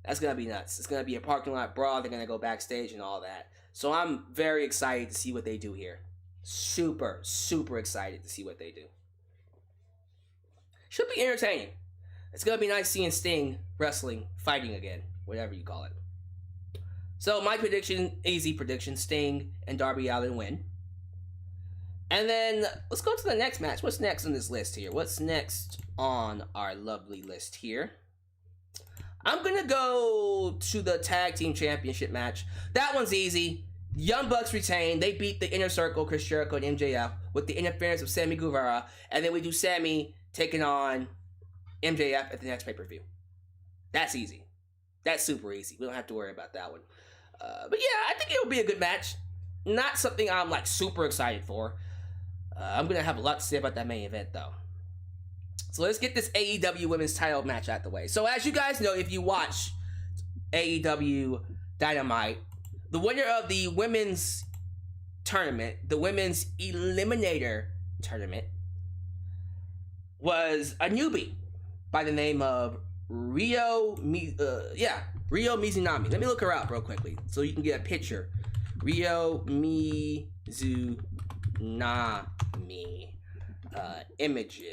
That's gonna be nuts. It's gonna be a parking lot brawl. They're gonna go backstage and all that. So I'm very excited to see what they do here. Super excited to see what they do. Should be entertaining. It's gonna be nice seeing Sting wrestling, fighting again, whatever you call it. So my prediction, easy prediction, Sting and Darby Allin win. And then let's go to the next match. What's next on this list here? What's next on our lovely list here? I'm gonna go to the Tag Team Championship match. That one's easy. Young Bucks retain. They beat the Inner Circle, Chris Jericho and MJF, with the interference of Sammy Guevara. And then we do Sammy taking on MJF at the next pay-per-view. That's easy. That's super easy. We don't have to worry about that one. But yeah, I think it'll be a good match. Not something I'm like super excited for. I'm gonna have a lot to say about that main event though. So let's get this AEW Women's Title match out the way. So as you guys know, if you watch AEW Dynamite, the winner of the women's tournament, the women's eliminator tournament, was a newbie by the name of Riho Mizunami. Let me look her up real quickly so you can get a picture. Riho Mizunami. Images.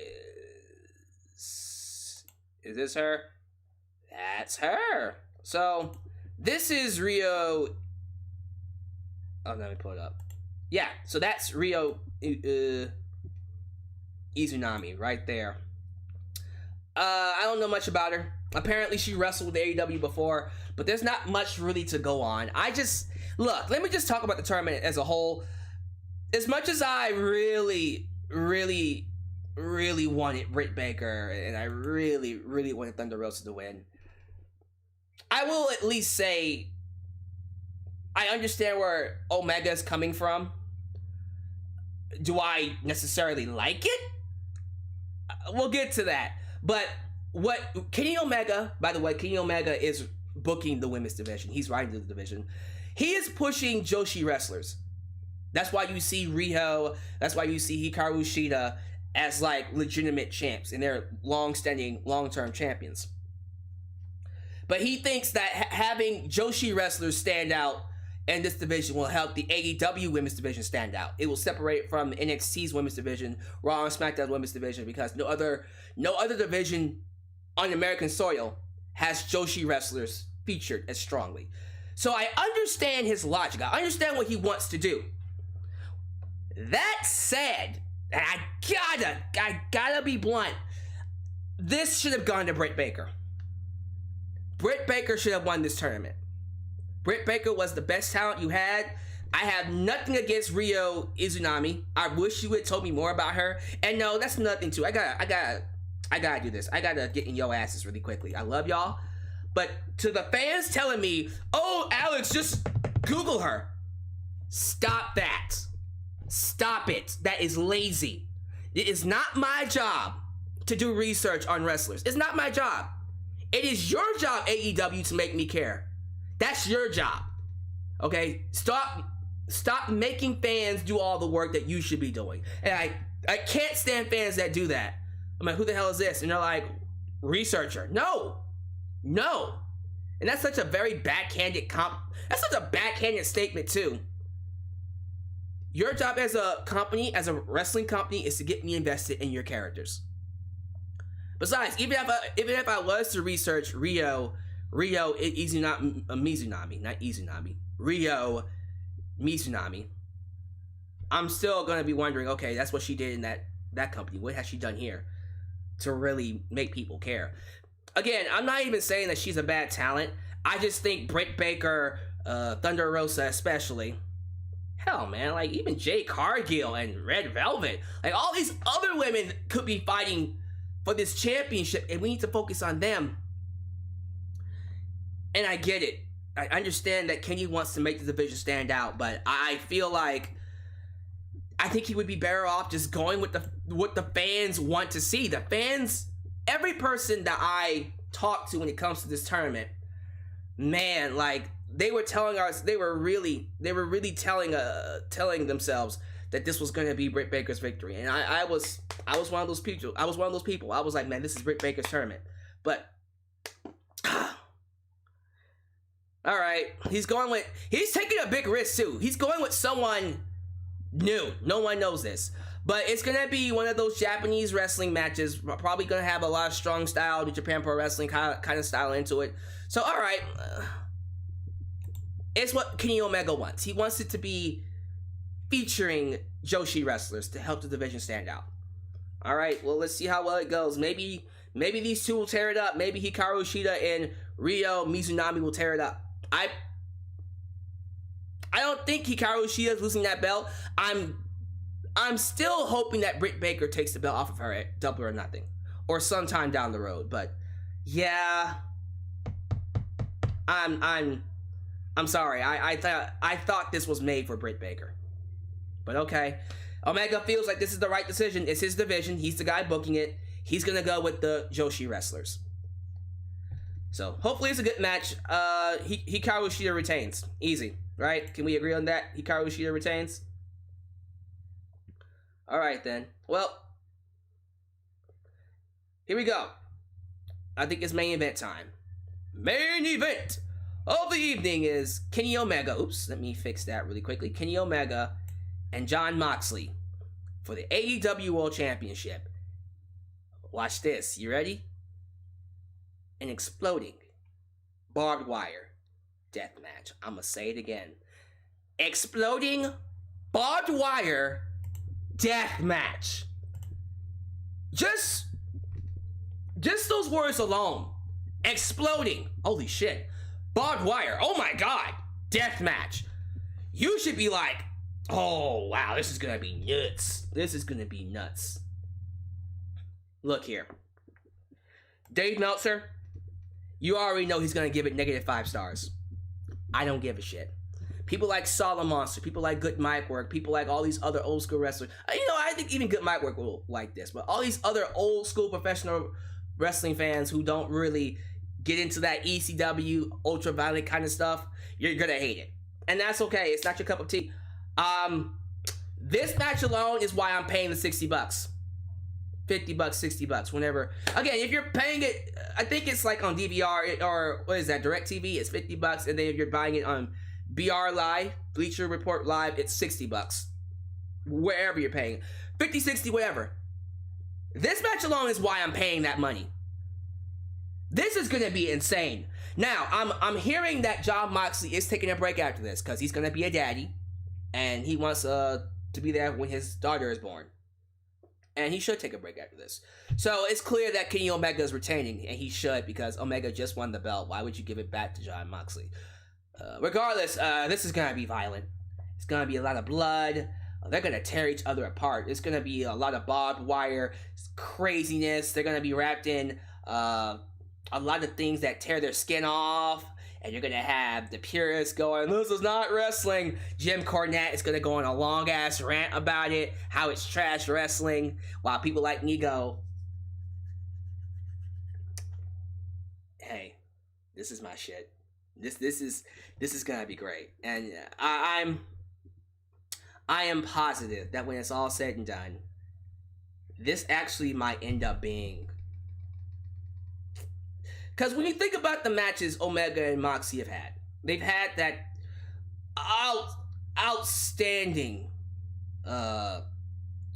Is this her? That's her. So this is Riho. Oh, let me pull it up. Yeah, so that's Riho Izunami right there. I don't know much about her. Apparently she wrestled with AEW before, but there's not much really to go on. Look, let me just talk about the tournament as a whole. As much as I really wanted Britt Baker, and I really wanted Thunder Rosa to win, I will at least say I understand where Omega is coming from. Do I necessarily like it? We'll get to that. But Kenny Omega, by the way, Kenny Omega is booking the women's division. He's riding the division. He is pushing Joshi wrestlers. That's why you see Riho, that's why you see Hikaru Shida as like legitimate champs, and they're long-standing, long-term champions. But he thinks that having Joshi wrestlers stand out in this division will help the AEW women's division stand out. It will separate from NXT's women's division, Raw and SmackDown women's division, because no other division on American soil has Joshi wrestlers featured as strongly. So I understand his logic. I understand what he wants to do. That said, and I gotta be blunt, this should have gone to Britt Baker. Britt Baker should have won this tournament. Britt Baker was the best talent you had. I have nothing against Riho Izunami. I wish you would told me more about her. And no, that's nothing too. I gotta do this. I gotta get in your asses really quickly. I love y'all. But to the fans telling me, oh, Alyx, just Google her. Stop that. Stop it. That is lazy. It is not my job to do research on wrestlers. It's not my job. It is your job, AEW, to make me care. That's your job. Okay? Stop making fans do all the work that you should be doing. And I can't stand fans that do that. I'm like, who the hell is this? And they're like, researcher. No. And that's such a very backhanded that's such a backhanded statement too. Your job as a company, as a wrestling company, is to get me invested in your characters. Besides, even if I was to research Riho Mizunami, I'm still gonna be wondering, okay, that's what she did in that company. What has she done here to really make people care? Again, I'm not even saying that she's a bad talent. I just think Britt Baker, Thunder Rosa especially, hell man, like even Jade Cargill and Red Velvet, like all these other women could be fighting for this championship, and we need to focus on them. And I get it. I understand that Kenny wants to make the division stand out, but I feel like I think he would be better off just going with what the fans want to see. The fans, every person that I talk to when it comes to this tournament, man, like they were telling us, they were really telling themselves that this was going to be Britt Baker's victory, and I was one of those people. I was like, man, this is Britt Baker's tournament, but. All right, he's taking a big risk too. He's going with someone new. No one knows this, but it's gonna be one of those Japanese wrestling matches. Probably gonna have a lot of strong style, New Japan Pro Wrestling kind of style into it. So, all right, it's what Kenny Omega wants. He wants it to be featuring Joshi wrestlers to help the division stand out. All right, well, let's see how well it goes. Maybe these two will tear it up. Maybe Hikaru, Shida, and Riho Mizunami will tear it up. I don't think Hikaru Shida is losing that belt. I'm still hoping that Britt Baker takes the belt off of her at Double or Nothing, or sometime down the road. But yeah, I'm sorry. I thought this was made for Britt Baker, but okay. Omega feels like this is the right decision. It's his division. He's the guy booking it. He's gonna go with the Joshi wrestlers. So hopefully it's a good match. Hikaru Shida retains. Easy, right? Can we agree on that? Hikaru Shida retains? Alright then. Well, here we go. I think it's main event time. Main event of the evening is Kenny Omega. Oops, let me fix that really quickly. Kenny Omega and Jon Moxley for the AEW World Championship. Watch this. You ready? An exploding barbed wire death match. I'm gonna say it again. Exploding barbed wire death match. Just those words alone. Exploding. Holy shit. Barbed wire. Oh my god. Death match. You should be like, oh wow, this is gonna be nuts. This is gonna be nuts. Look here. Dave Meltzer, you already know he's going to give it -5 stars. I don't give a shit. People like Solid Monster, people like Good Mic Work, people like all these other old school wrestlers. You know, I think even Good Mic Work will like this, but all these other old school professional wrestling fans who don't really get into that ECW, ultraviolet kind of stuff, you're going to hate it. And that's okay. It's not your cup of tea. This match alone is why I'm paying the $60. $50, $60, whenever. Again, if you're paying it, I think it's like on DVR or what is that, DirecTV, it's $50, and then if you're buying it on BR Live, Bleacher Report Live, it's $60. Wherever you're paying, 50, 60, whatever. This match alone is why I'm paying that money. This is gonna be insane. Now, I'm hearing that Jon Moxley is taking a break after this because he's gonna be a daddy, and he wants to be there when his daughter is born. And he should take a break after this. So it's clear that Kenny Omega is retaining, and he should, because Omega just won the belt. Why would you give it back to Jon Moxley? Regardless, this is going to be violent. It's going to be a lot of blood. They're going to tear each other apart. It's going to be a lot of barbed wire craziness. They're going to be wrapped in a lot of things that tear their skin off. And you're going to have the purists going, this is not wrestling. Jim Cornette is going to go on a long-ass rant about it, how it's trash wrestling, while people like me go, hey, this is my shit. This is going to be great. And I am positive that when it's all said and done, this actually might end up being... Because when you think about the matches Omega and Moxley have had, they've had that outstanding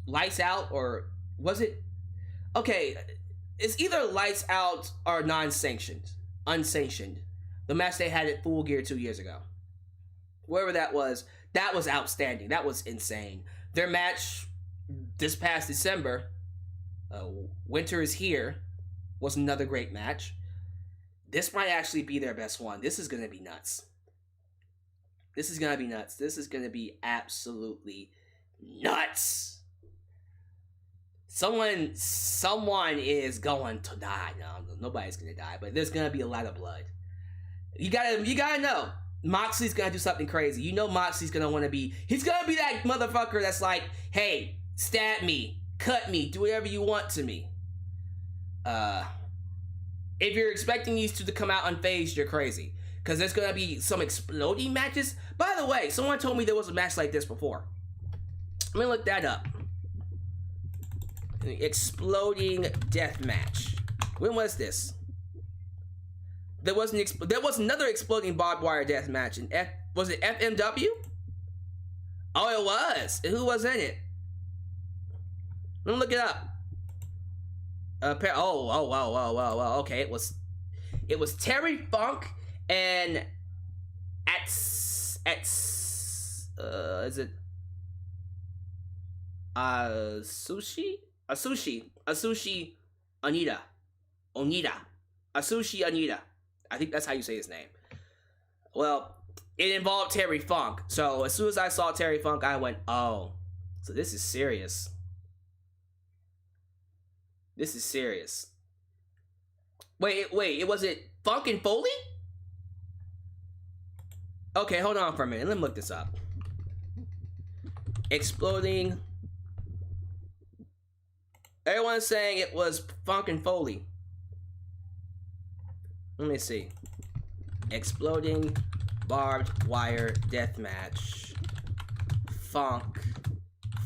lights out, or was it? Okay, it's either lights out or unsanctioned. The match they had at Full Gear 2 years ago. Wherever that was outstanding. That was insane. Their match this past December, Winter is Here, was another great match. This might actually be their best one. This is going to be nuts. This is going to be nuts. This is going to be absolutely nuts. Someone is going to die. No, nobody's going to die, but there's going to be a lot of blood. You gotta know. Moxley's going to do something crazy. You know Moxley's going to want to be... He's going to be that motherfucker that's like, hey, stab me, cut me, do whatever you want to me. If you're expecting these two to come out unfazed, you're crazy. Because there's going to be some exploding matches. By the way, someone told me there was a match like this before. Let me look that up. Exploding death match. When was this? There was another exploding barbed wire death match. Was it FMW? Oh, it was. And who was in it? Let me look it up. Wow. Okay, it was Terry Funk and is it Asushi Onita. Asushi Onita. I think that's how you say his name. Well, it involved Terry Funk. So as soon as I saw Terry Funk, I went, oh, so this is serious. This is serious. Wait, was it Funk and Foley? Okay, hold on for a minute. Let me look this up. Exploding. Everyone's saying it was Funk and Foley. Let me see. Exploding barbed wire deathmatch. Funk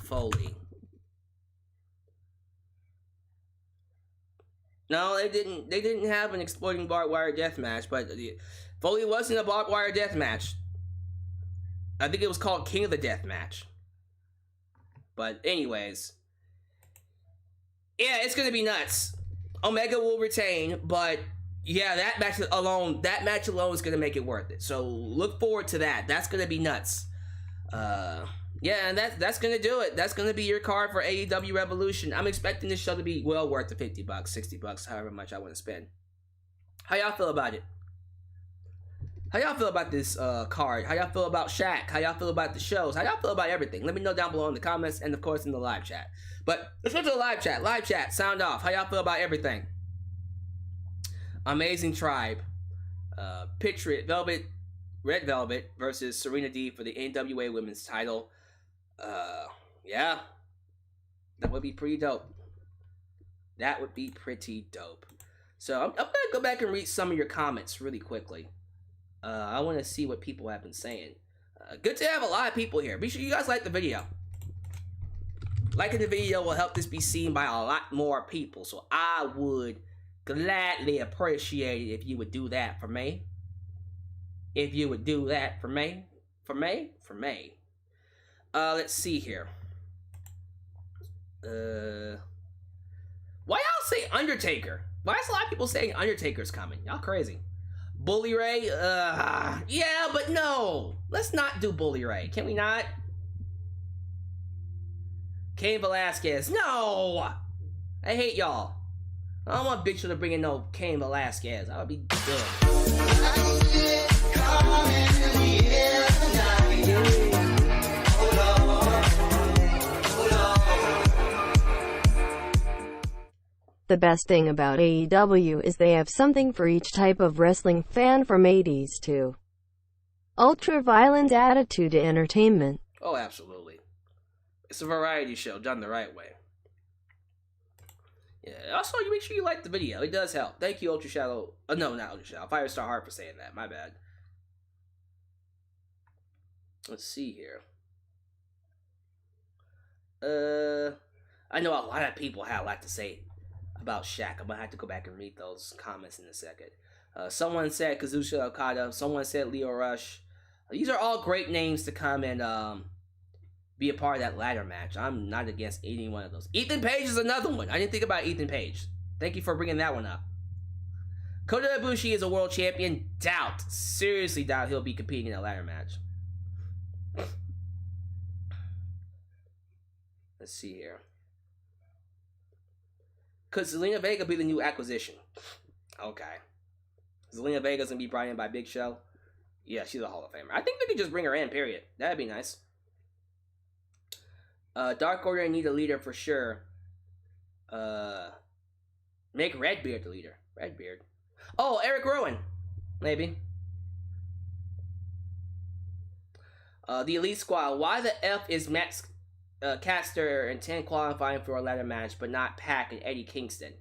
Foley. No, they didn't have an exploding barbed wire death match, but Foley was in a barbed wire death match. I think it was called King of the Death Match. But anyways, yeah, it's gonna be nuts. Omega will retain, but yeah, that match alone is gonna make it worth it. So look forward to that. That's gonna be nuts. Yeah, and that's gonna do it. That's gonna be your card for AEW Revolution. I'm expecting this show to be well worth the $50, $60, however much I want to spend. How y'all feel about it? How y'all feel about this card? How y'all feel about SHAQ? How y'all feel about the shows? How y'all feel about everything? Let me know down below in the comments and of course in the live chat. But let's go to the live chat. Live chat, sound off. How y'all feel about everything? Amazing Tribe. Picture it. Red Velvet versus Serena D for the NWA Women's title. Yeah. That would be pretty dope. That would be pretty dope. So I'm gonna go back and read some of your comments really quickly. I want to see what people have been saying. Good to have a lot of people here. Be sure you guys like the video. Liking the video will help this be seen by a lot more people. So I would gladly appreciate it if you would do that for me. If you would do that for me. For me? Let's see here. Why y'all say Undertaker? Why is a lot of people saying Undertaker's coming? Y'all crazy. Bully Ray? Yeah, but no. Let's not do Bully Ray. Can we not? Cain Velasquez. No! I hate y'all. I don't want Big Show to bring in no Cain Velasquez. I would be good. The best thing about AEW is they have something for each type of wrestling fan, from 80s to ultra-violent attitude to entertainment. Oh, absolutely. It's a variety show done the right way. Yeah, also, you make sure you like the video. It does help. Thank you, Ultra Shadow. No, not Ultra Shadow. Firestar Heart for saying that. My bad. Let's see here. I know a lot of people have a lot to say about SHAQ. I'm gonna have to go back and read those comments in a second. Someone said Kazuchika Okada. Someone said Leo Rush. These are all great names to come and be a part of that ladder match. I'm not against any one of those. Ethan Page is another one. I didn't think about Ethan Page. Thank you for bringing that one up. Kota Ibushi is a world champion. Doubt. Seriously doubt he'll be competing in a ladder match. Let's see here. Could Zelina Vega be the new acquisition? Okay. Zelina Vega's gonna be brought in by Big Show. Yeah, she's a Hall of Famer. I think they could just bring her in, period. That'd be nice. Dark Order need a leader for sure. Make Redbeard the leader. Redbeard. Oh, Eric Rowan. Maybe. The Elite Squad. Why the F is Max Caster and 10 qualifying for a ladder match, but not Pac and Eddie Kingston?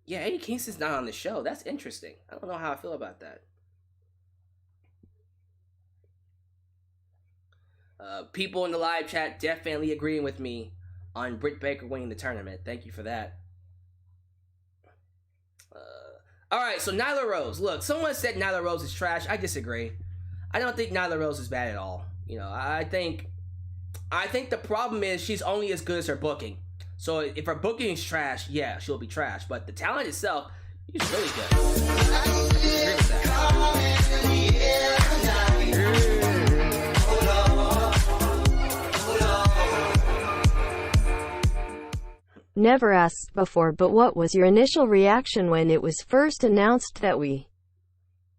Yeah, Eddie Kingston's not on the show. That's interesting. I don't know how I feel about that. People in the live chat definitely agreeing with me on Britt Baker winning the tournament. Thank you for that. Alright, so Nyla Rose. Look, someone said Nyla Rose is trash. I disagree. I don't think Nyla Rose is bad at all. You know, I think the problem is she's only as good as her booking. So if her booking is trash, yeah, she'll be trash. But the talent itself is really good. I agree with that. Never asked before, but what was your initial reaction when it was first announced that we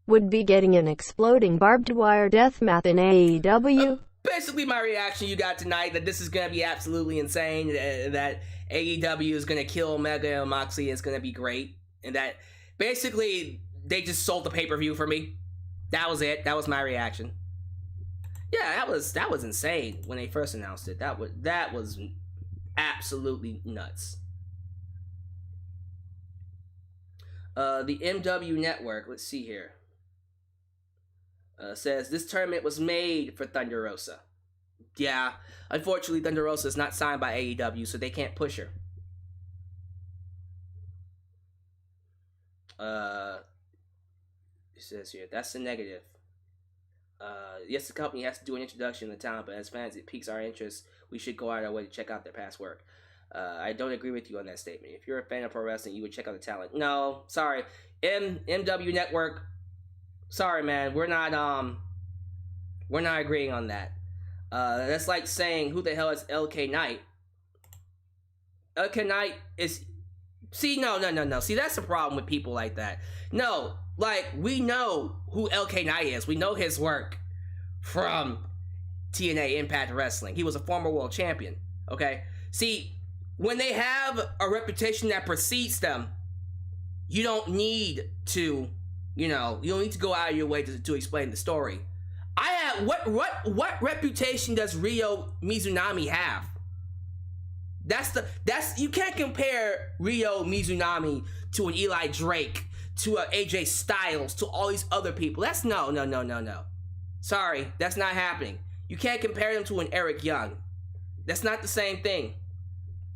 would be getting an exploding barbed wire deathmatch in AEW? Basically, my reaction you got tonight, that this is going to be absolutely insane, that AEW is going to kill Omega and Moxley, is going to be great, and that basically they just sold the pay-per-view for me. That was it. That was my reaction. Yeah, that was insane when they first announced it. That was absolutely nuts. The MW Network, let's see here, says this tournament was made for Thunder Rosa. Yeah, unfortunately Thunder Rosa is not signed by AEW, so they can't push her. It says here, that's the negative. Yes, the company has to do an introduction to the talent, but as fans, it piques our interest. We should go out of our way to check out their past work. I don't agree with you on that statement. If you're a fan of pro wrestling, you would check out the talent. No, sorry. MW Network, sorry, man. We're not agreeing on that. That's like saying, who the hell is LK Knight? LK Knight is... See, no. See, that's the problem with people like that. No, like, we know who LK Knight is. We know his work from TNA Impact Wrestling. He was a former world champion, okay? See, when they have a reputation that precedes them, you don't need to, you don't need to go out of your way to explain the story. What reputation does Riho Mizunami have? You can't compare Riho Mizunami to an Eli Drake, to a AJ Styles, to all these other people. That's no. Sorry, that's not happening. You can't compare them to an Eric Young. That's not the same thing.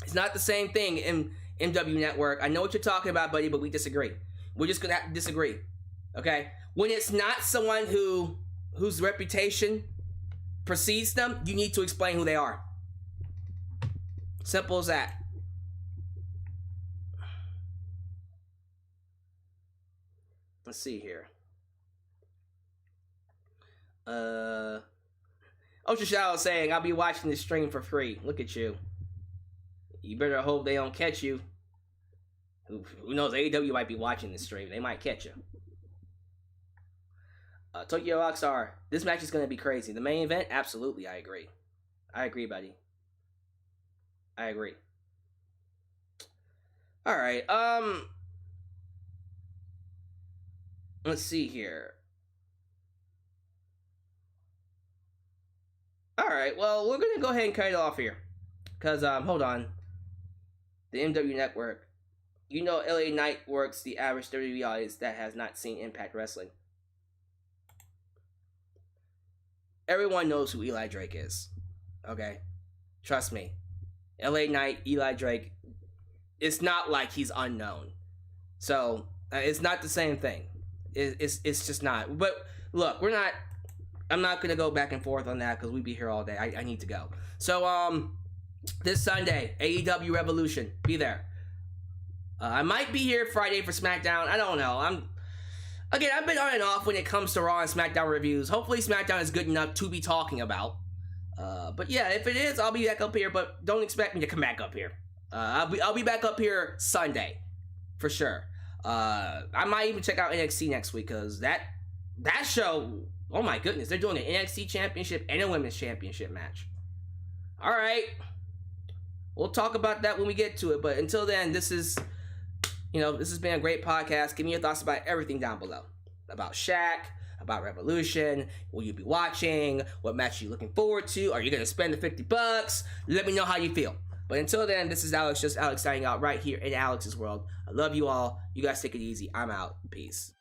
It's not the same thing in MW Network. I know what you're talking about, buddy, but we disagree. We're just gonna have to disagree. Okay? When it's not someone whose reputation precedes them, you need to explain who they are. Simple as that. Let's see here. Ocean Shadow saying, I'll be watching this stream for free. Look at you. You better hope they don't catch you. Who knows? AEW might be watching this stream. They might catch you. Tokyo Rockstar. This match is going to be crazy. The main event? Absolutely, I agree. I agree, buddy. I agree. Alright, let's see here. Alright, well, we're gonna go ahead and cut it off here. Because, hold on. The MW Network. You know LA Knight works the average WWE audience that has not seen Impact Wrestling. Everyone knows who Eli Drake is. Okay? Trust me. LA Knight, Eli Drake, it's not like he's unknown. So, it's not the same thing. It's just not. But, look, I'm not going to go back and forth on that because we'd be here all day. I need to go. So, this Sunday, AEW Revolution. Be there. I might be here Friday for SmackDown. I don't know. I've been on and off when it comes to Raw and SmackDown reviews. Hopefully SmackDown is good enough to be talking about. But yeah, if it is, I'll be back up here, but don't expect me to come back up here. I'll be back up here Sunday, for sure. I might even check out NXT next week, because that show, oh my goodness, they're doing an NXT Championship and a Women's Championship match. All right, we'll talk about that when we get to it. But until then, this has been a great podcast. Give me your thoughts about everything down below. About SHAQ, about Revolution. Will you be watching? What match are you looking forward to? Are you going to spend the $50? Let me know how you feel. But until then, this is Alex, just Alex signing out right here in Alex's World. I love you all. You guys take it easy. I'm out. Peace.